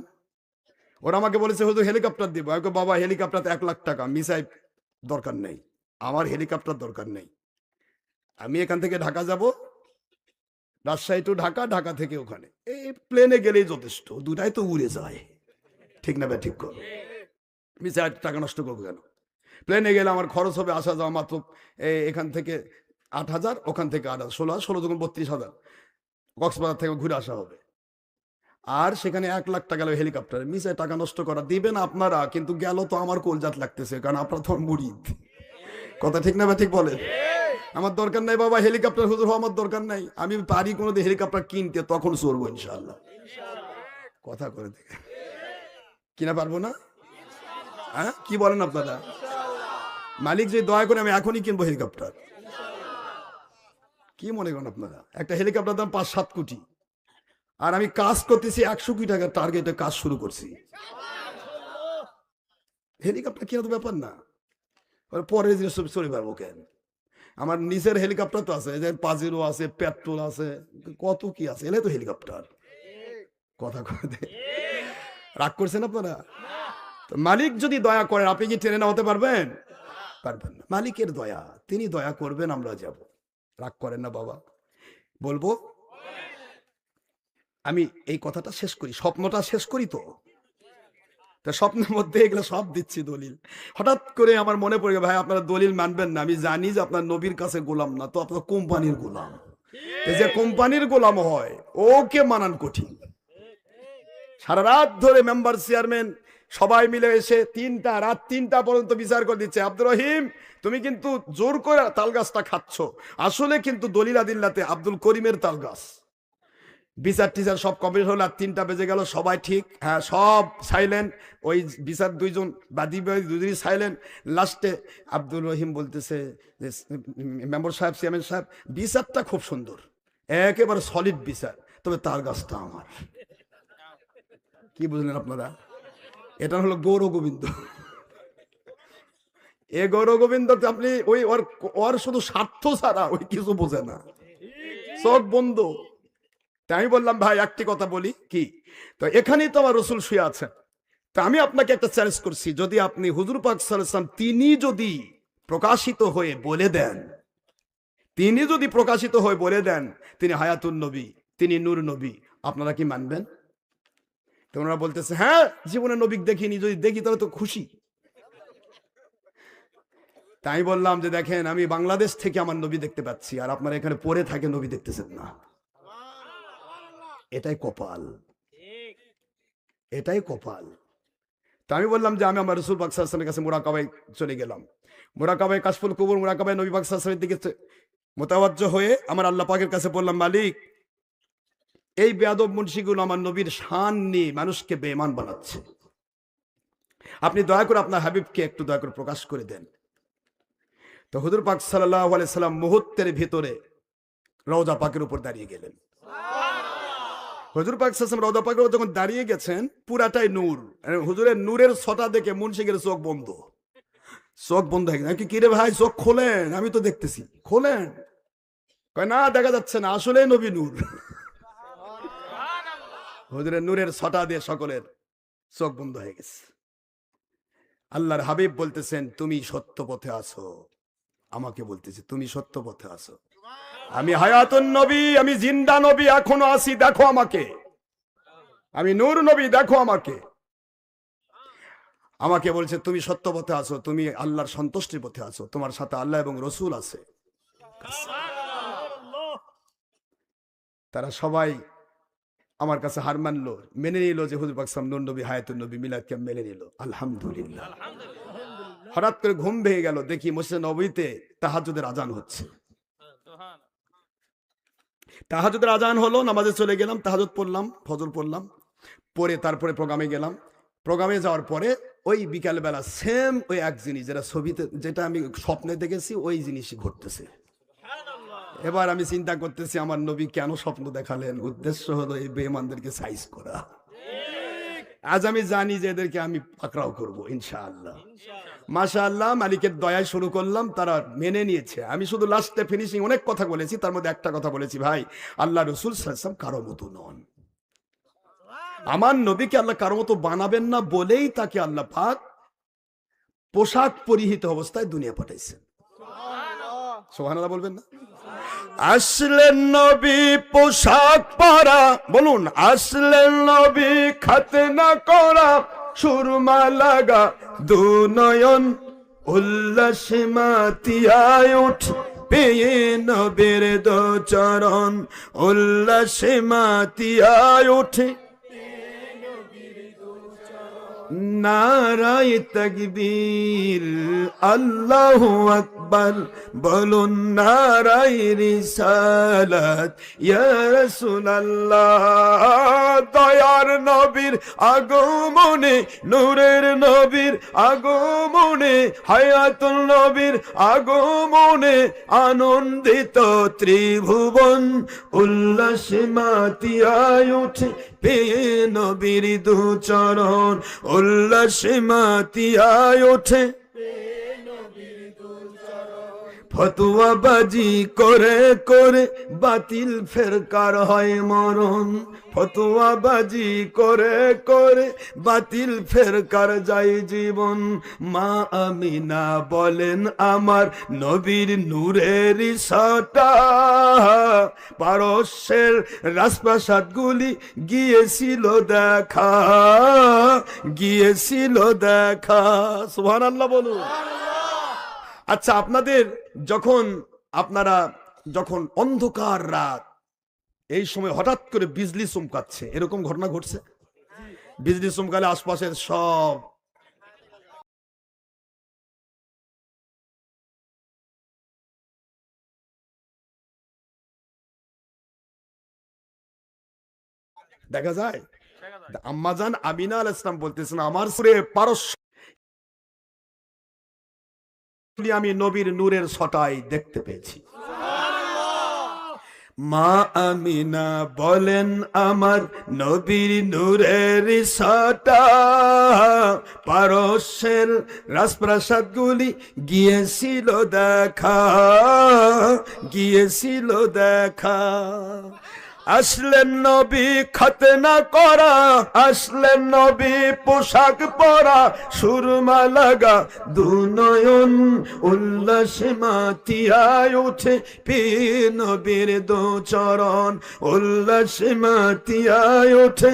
Speaker 1: ওরা আমাকে বলেছে হুজুর হেলিকপ্টার দিব। আমি বাবা হেলিকপ্টার 1 লাখ টাকা, মিসাই দরকার নেই, আমার হেলিকপ্টার দরকার নেই। আমি এখান থেকে ঢাকা যাব, রাজশাহী টু ঢাকা, ঢাকা থেকে ওখানে, এই প্লেনে গেলেই যথেষ্ট, দুটাই তো উড়ে যায়। ঠিক না ভাই? ঠিক কর। মিসাই টাকা নষ্ট করবো কেন? প্লেনে গেলে আমার খরচ হবে আসা যাওয়া মাত্র এখান থেকে 8,000, ওখান থেকে 8,000, 16 যখন 32,000, কক্সবাজার থেকে ঘুরে আসা হবে। আর সেখানে 1 লাখ টাকা গেল হেলিকপ্টারে। মিসাই টাকা নষ্ট করা দিবেন আপনারা, কিন্তু গেল তো আমার কলজাত লাগতেছে, কারণ আপনারা তো মুরিদ। কথা ঠিক না ভাই? ঠিক বলে। আমার দরকার নাই বাবা হেলিকপ্টার হুজুর হওয়া, আমার দরকার নাই। আমি পারি কোনোদিন হেলিকপ্টার কিনতে, তখন চড়বো ইনশাআল্লাহ। কথা করে দেখে কিনা পারবো না? হ্যাঁ, কি বলেন আপনারা? মালিক যে দয়া করে আমি এখনই কিনবো হেলিকপ্টার। কি মনে করেন আপনারা? একটা হেলিকপ্টার দাম 5-7 কোটি, আর আমি কাজ করতেছি 100 কোটি টাকার টার্গেটে কাজ শুরু করছি। হেলিকপ্টার কেনা তো ব্যাপার না, পরে চলে পারবো কেন? আমার নিজের হেলিকপ্টার তো আছে, পাজেরো আছে, পেট্রোল আছে, কত কি আছে, এলে তো হেলিকপ্টার। কথা কয়ে রাগ করছেন আপনারা? মালিক যদি দয়া করেন, আপনি কি ট্রেনে নামাতে পারবেন? পারবেন না। মালিকের দয়া, তিনি দয়া করবেন, আমরা যাব। রাগ করেন না বাবা। বলবো আমি এই কথাটা শেষ করি, স্বপ্নটা শেষ করি। তো তা স্বপ্নের মধ্যে এগুলো সব দিচ্ছি দলিল। হঠাৎ করে আমার মনে পড়ে গেল, ভাই আপনারা দলিল মানবেন না, আমি জানি যে আপনার নবীর কাছে গোলাম না, তো আপনার কোম্পানির গোলাম। যে কোম্পানির গোলাম হয় ওকে মানান কঠিন। সারা রাত ধরে মেম্বার চেয়ারম্যান সবাই মিলে এসে রাত 3টা পর্যন্ত বিচার করে দিচ্ছে, আব্দুর রহিম তুমি কিন্তু জোর করে তাল গাছটা খাচ্ছ, আসলে কিন্তু দলিল আদিল্লাতে আব্দুল করিমের তাল গাছ। বিচার টিচার সব কমপ্লিট হলো, আর 3টা বেজে গেল, সবাই ঠিক, হ্যাঁ সব সাইলেন্ট, ওই বিচার দুইজন বাদী দুজনই সাইলেন্ট। লাস্টে আব্দুল রহিম বলতেছে যে মেম্বার সাহেব, চেয়ারম্যান সাহেব, বিচারটা খুব সুন্দর, একেবারে সলিড বিচার, তবে তার গাছটা আমার। কি বুঝলেন আপনারা? এটা হলো গৌর গোবিন্দ। এ গৌর গোবিন্দ আপনি ওই ওর শুধু স্বার্থ ছাড়া ওই কিছু বোঝে না, চোখ বন্ধ। তাই আমি বললাম ভাই একটি কথা বলি, কি তো এখানেই তো আমার রসুল শুয়ে আছেন, তা আমি আপনাকে একটা চ্যালেঞ্জ করছি, যদি আপনি হুজুর পাক সাল্লাল্লাহু আলাইহি ওয়াসাল্লাম তিনি যদি প্রকাশিত হয়ে বলে দেন, তিনি হায়াতুন নবী, তিনি নূর নবী, আপনারা কি মানবেন? তো ওনারা বলতেছে হ্যাঁ, জীবনে নবী দেখিনি, যদি দেখি তাহলে তো খুশি। তাই বললাম যে দেখেন, আমি বাংলাদেশ থেকে আমার নবী দেখতে পাচ্ছি, আর আপনারা এখানে পড়ে থাকে নবী দেখতেছেন না, এটাই কপাল, এটাই কপাল। তা আমি বললাম যে আমি আমার রাসূল পাক সাল্লাল্লাহু আলাইহি ওয়াসাল্লামের কাছে মুরাকাবায় চলে গেলাম। মুরাকাবায় কাশফুল কুবুর, মুরাকাবায় নবী পাক সাল্লাল্লাহু আলাইহি ওয়াসাল্লামের দিকে মোতাওয়াজ্জহ হয়ে আমার আল্লাহ পাকের কাছে বললাম, মালিক এই বেয়াদব মুন্সিগুলো আমার নবীর শান নিয়ে মানুষকে বেঈমান বানাচ্ছে, আপনি দয়া করে আপনার হাবিবকে একটু দয়া করে প্রকাশ করে দেন। তো হুজুর পাক সাল্লাল্লাহু আলাইহি সাল্লাম মুহূর্তের ভিতরে রওজা পাকের উপর দাঁড়িয়ে গেলেন। হুজুর পাক সাল্লাল্লাহু আলাইহি ওয়াসাল্লাম রওজা পাকের উপর যখন দাঁড়িয়ে গেছেন, পুরাটাই নূর, হুজুরের নূরের ছটা দেখে মুন্সিকের চোখ বন্ধ হয়ে গেছে। কি রে ভাই চোখ খোলেন, আমি তো দেখতেছি, খোলেন। কয় না দেখা যাচ্ছে না, আসলে নবী নূর। হুজুরের নূরের ছটা দিয়ে সকলের চোখ বন্ধ হয়ে গেছে। আল্লাহর হাবিব বলতেছেন তুমি সত্য পথে আছো, আমাকে বলতেছে তুমি সত্য পথে আছো, আমি হায়াতুন নবী, আমি জিন্দা নবী, এখনো আছি, দেখো আমাকে, আমি নূর নবী, দেখো আমাকে। আমাকে বলছে তুমি সত্য পথে আছো, তুমি আল্লাহর সন্তুষ্টির পথে আছো, তোমার সাথে আল্লাহ এবং রসুল আছে। তারা সবাই আমার কাছে হার মানলো, মেনে নিল যে হুজুর পাক সাল্লাল্লাহু আলাইহি ওয়াসাল্লাম নূর নবী, হায়াতুন নবী, মিলাদকে মেনে নিল। আলহামদুলিল্লাহ। হঠাৎ করে ঘুম ভেঙে গেল, দেখি মসজিদে নববীতে তাহাজ্জুদের আজান হচ্ছে। তাহাজ্জুদের আজান হলো, নামাজে চলে গেলাম, তাহাজ্জুদ পড়লাম, ফজর পড়লাম, পরে তারপরে প্রোগ্রামে গেলাম। প্রোগ্রামে যাওয়ার পরে ওই বিকালবেলা সেম ওই এক জিনিস যেটা ছবিতে, যেটা আমি স্বপ্নে দেখেছি, ওই জিনিসই ঘটতেছে। এবার আমি চিন্তা করতেছি আমার নবী কেন স্বপ্ন দেখালেন, উদ্দেশ্য হলো এই বেঈমানদেরকে সাইজ করা। আজ আমি জানি যে এদেরকে আমি পাকড়াও করবো ইনশাআল্লাহ। মাশাআল্লাহ, মালিকের দয়ায় শুরু করলাম, তারা মেনে নিয়েছে। আমি শুধু লাস্টে ফিনিশিং অনেক কথা বলেছি, তার মধ্যে একটা কথা বলেছি, ভাই আল্লাহ রাসূল সাল্লাল্লাহু আলাইহি ওয়াসাল্লাম কারো মতো নন, আমার নবীকে আল্লাহ কারো মতো বানাবেন না বলেই তাকে আল্লাহ পাক পোশাক পরিহিত অবস্থায় দুনিয়া পাঠাইছেন। সুবহানাল্লাহ বলবেন না? আসলেন নবী পোশাক পরা, বলুন আসলেন নবী খাতনা করা, সুরমা লাগা দুনয়ন, উল্লাসে মাতিয়ায় উঠ পেয়ে নবীর দো চরণ, উল্লাসে মাতিয়ায় উঠে নারায়ে তাকবীর, আল্লাহু আকবার, বলুন নারায়ে রিসালাত, ইয়া রাসূলুল্লাহ। দয়ার নবীর আগমনে, নূরের নবীর আগমনে, হায়াতুল নবীর আগমনে, আনন্দিত ত্রিভুবন, উল্লাসে মাতিয়ায় ওঠে পেয়ে নবীর দু চরণ, উল্লাসে মাতিয়ায় ওঠে ফতুয়াবাজি করে করে বাতিল ফেরকার হয় মরণ, ফতুয়াবাজি করে করে বাতিল ফেরকার যায় জীবন। মা আমিনা বলেন আমার নবীর নূরের সাটা, পারস্যের রাজপ্রাসাদ গুলি গিয়েছিল দেখা, গিয়েছিল দেখা। সুবহানাল্লাহ বলুন। আচ্ছা, আপনাদের যখন অন্ধকার রাত, এই সময় হঠাৎ করে বিজলি চমকাচ্ছে, এরকম ঘটনা ঘটছে? বিজলি চমকালে আশপাশের সব দেখা যায়। আম্মাজান আমিনা আলাইহিস সালাম বলতেছেন, আমার সুরে পারস্য আমি নবীর নূরের ছটায় দেখতে পেয়েছি। মা আমিনা বলেন আমার নবীর নূরের ছটা, পারস্যের রাজপ্রাসাদগুলি গিয়েছিল দেখা, গিয়েছিল দেখা। আসলেন নবী খতনা করা, আসলেন নবী পোশাক পরা, সুরমা লাগা দুনয়ন, উল্লাসে মাতিয়ায় উঠে পীর নবীর দু চরণ, উল্লাসে মাতিয়ায় ওঠে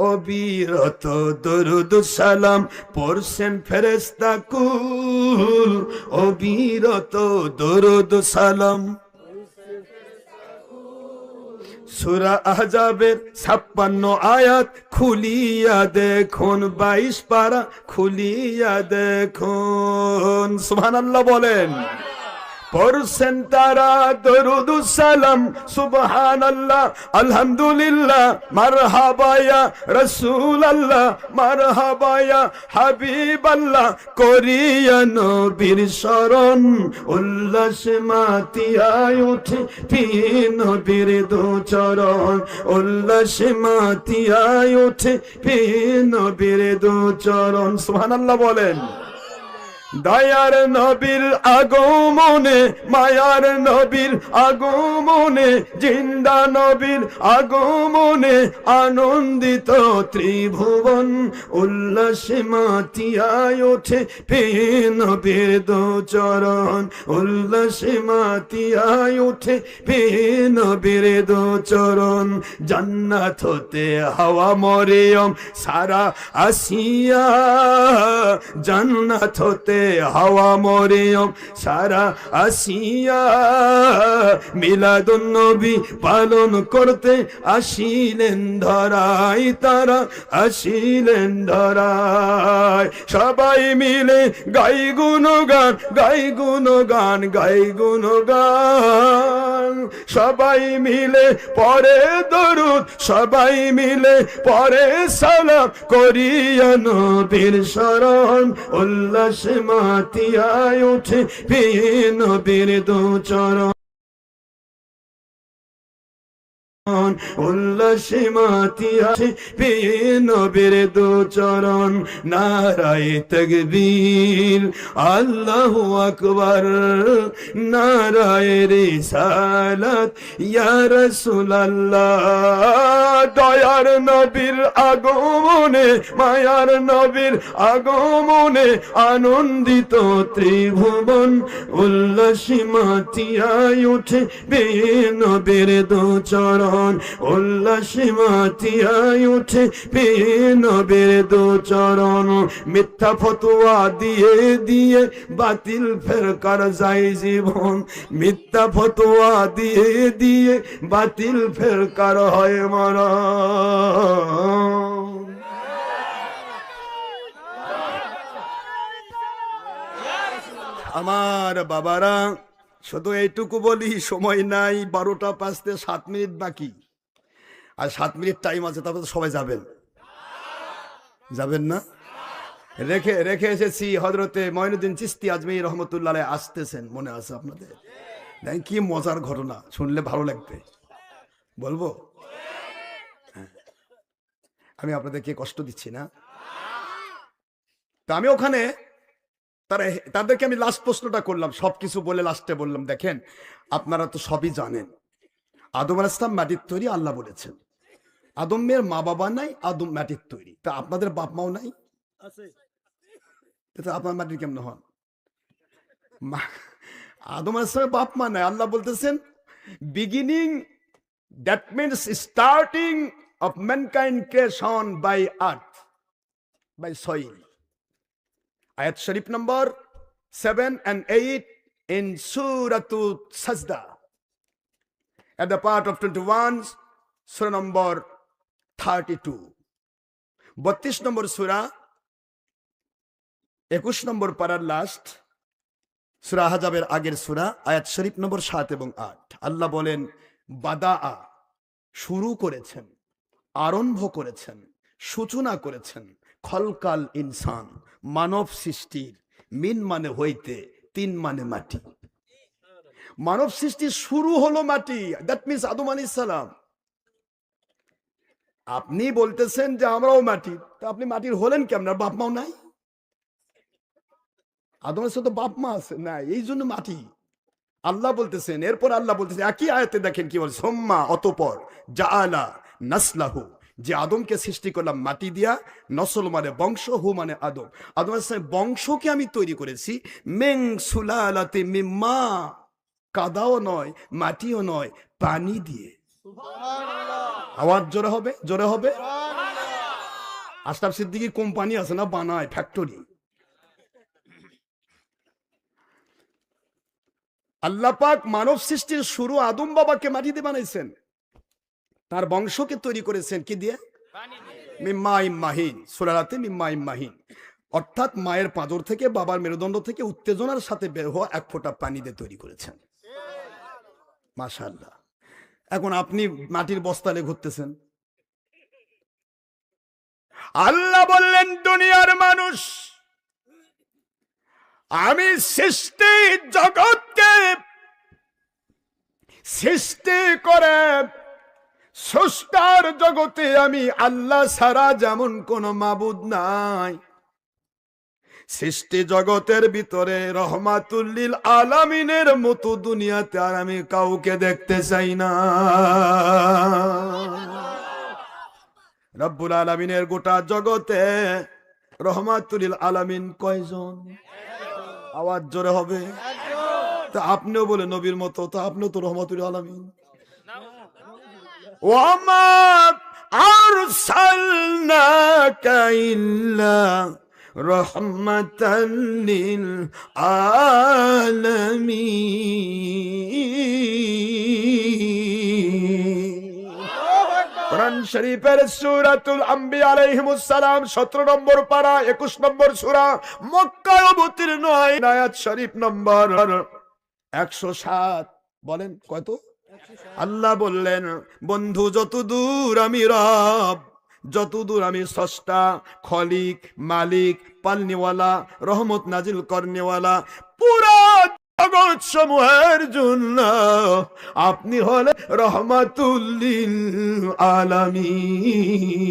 Speaker 1: অবিরত দরুদ সালাম পড়ছেন ফেরেশতা কুল, অবিরত দরুদ সালাম। সূরা আহজাবের 56 আয়াত খুলিয়া দেখুন, 22 পারা খুলিয়া দেখুন। সুবহানাল্লাহ বলেন। পড়ছেন তারা দরুদ সালাম, সুবহানাল্লাহ আলহামদুলিল্লাহ, মারহাবা ইয়া রাসূলুল্লাহ, মারহাবা ইয়া হাবিবাল্লাহ, করিয়া নবীর শরণ, উল্লাস মাতিয়ায় ওঠে পীর নবীর দু চরণ, উল্লাস মাতিয়ায় ওঠে পীর নবীর দু চরণ। সুবহানাল্লাহ বলেন। দয়ার নবীর আগমনে, মায়ার নবীর আগমনে, জিন্দা নবীর আগমনে, আনন্দিত ত্রিভুবন, উল্লাসে মাতিয়ায় ওঠে পীর নবীর দু চরণ, উল্লাসে মাতিয়ায় ওঠে পীর নবীর দু চরণ। জান্নাত হতে হাওয়া মরিয়ম সারা আসিয়া, জান্নাত হতে হাওয়া মরিয়ম সারা আসিয়া, মিলাদুন নবী পালন করতে আসিলেন ধরায়, তারা আসিলেন ধরায়। সবাই মিলে গাই গুণগান, গাই গুণগান, গাই গুণগান, সবাই মিলে পরে দরুদ, সবাই মিলে পরে সালাম, করিয়া নবীর শরণ, উল্লাস মাতিয়ায় ওঠে পীর নবীর দু চরণ, উল্লাসে মাতিয়ায় পীর নবীর দু চরণ। নারায়ে তাকবীর আল্লাহু আকবার, নারায়ে রিসালাত ইয়া রাসূলুল্লাহ। দয়ার নবীর আগমনে, মায়ার নবীর আগমনে, আনন্দিত ত্রিভুবন, উল্লাসে মাতিয়ায় ওঠে পীর নবীর দু চরণ, উল্লাসে মাতিয়ায় ওঠে পীর নবীর দু চরণ। মিথ্যা ফতোয়া দিয়ে দিয়ে বাতিল ফেরকার যায় জীবন, মিথ্যা ফতোয়া দিয়ে দিয়ে বাতিল ফেরকার হয় মরণ। আমার বাবারা, শুধু এইটুকু বলি, সময় নাই, 12টা বাজতে 7 মিনিট বাকি, আর 7 মিনিট টাইম আছে, তারপরে সবাই যাবেন, যাবেন না? রেখে রেখে এসেছি হযরতে মঈনুদ্দিন চিশতি আজমিরি রহমতুল্লাহ আলাইহি আসতেছেন, মনে আছে আপনাদের? দেখেন কি মজার ঘটনা, শুনলে ভালো লাগবে, বলবো? আমি আপনাদেরকে কষ্ট দিচ্ছি না? তা আমি ওখানে তাদেরকে আমি লাস্ট প্রশ্নটা করলাম, সবকিছু বলে লাস্টে বললাম, দেখেন আপনারা তো সবই জানেন, আদম আলাইহিস সালাম মাটির তৈরি, আল্লাহ বলেছেন। আদমের মা বাবা নাই, আদম মাটির তৈরি, তা আপনাদের বাপ মাও নাই, আপনার মাটির কেমন হন? আদম আলাইহিস সালামের বাপ মা নাই, আল্লাহ বলতেছেন beginning, that means starting of mankind creation by earth, by soil. আয়াত শরীফ নম্বর 7 and 8 in Surah Sajda, at the part of 21, surah number 32, 32 number surah, 21 নম্বর পারার লাস্ট, সূরা আহজাবের আগের সূরা, আয়াত শরীফ নম্বর 7 এবং 8। আল্লাহ বলেন বাদাআ, শুরু করেছেন, আরম্ভ করেছেন, সূচনা করেছেন, খলকাল ইনসান, মানব সৃষ্টির, মিন মানে হইতে, তিন মানে মাটি। মানব সৃষ্টির শুরু হলো মাটি, দ্যাট মিনস আদম আলাইহিস সালাম। আপনি বলতেছেন যে আমরাও মাটি, তা আপনি মাটির হলেন কেমন? বাপ মাও নাই? আদমের সাথে বাপ মা আছে না, এই জন্য মাটি। আল্লাহ বলতেছেন, এরপর আল্লাহ বলতেছেন একই আয়াতে, দেখেন কি বলে, সোম্মা অতঃপর, জাআলা নাসলাহু, যে আদমকে সৃষ্টি করলাম মাটি দিয়া, নসল মানে বংশ, হু মানে আদম, আদম আলাইহিস সালামের বংশকে আমি তৈরি করেছি, মিন সুলালাতি মিন মা, কাদাও নয়, মাটিও নয়, পানি দিয়ে। আওয়াজ জোরে হবে, জোরে হবে। আশরাফ সিদ্দিকী কোম্পানি আছে না, বানায়, ফ্যাক্টরি। আল্লাহ পাক মানব সৃষ্টির শুরু আদম বাবাকে মাটি দিয়ে বানাইছেন, তার বংশকে তৈরি করেছেন কি দিয়ে? মিম্মা ইম্মাহিন, সূরাতে মিম্মা ইম্মাহিন, অর্থাৎ মায়ের পাঁজর থেকে, বাবার মেরুদণ্ড থেকে উত্তেজনার সাথে বের হওয়া এক ফোঁটা পানি দিয়ে তৈরি করেছেন। মাশাআল্লাহ। এখন আপনি মাটির বস্তালে ঘুরতেছেন। আল্লাহ বললেন দুনিয়ার মানুষ, আমি সৃষ্টি জগৎকে সৃষ্টি করে স্রষ্টার জগতে আমি আল্লাহ ছাড়া যেমন কোন মাবুদ নাই, সৃষ্টি জগতের ভিতরে রহমাতুল লিল আলামিনের মতো দুনিয়াতে আর আমি কাউকে দেখতে চাই না। রব্বুল আলামিনের গোটা জগতে রহমাতুল লিল আলামিন কয়জন? আওয়াজ জোরে হবে। তা আপনিও বলে নবীর মতো, তা আপনিও তো রহমাতুল আলামিন। ওয়ামা আরসালনাকা ইল্লা রাহমাতাল লিল আলামিন। কোরআন শরীফের সূরাতুল আম্বিয়া আলাইহিমুস সালাম 17 নম্বর পারা, 21 নম্বর সূরা, মক্কায় অবতীর্ণ হয়, আয়াত শরীফ নম্বর 107। বলেন কত? আল্লাহ বললেন বন্ধু, যতদূর আমি রব, যতদূর আমি স্রষ্টা, খলিক, মালিক, পালনেওয়ালা, রহমত নাজিল করনেওয়ালা, পুরা জগৎ সমূহের জন্য আপনি হলেন রহমাতুল লিল আলামিন।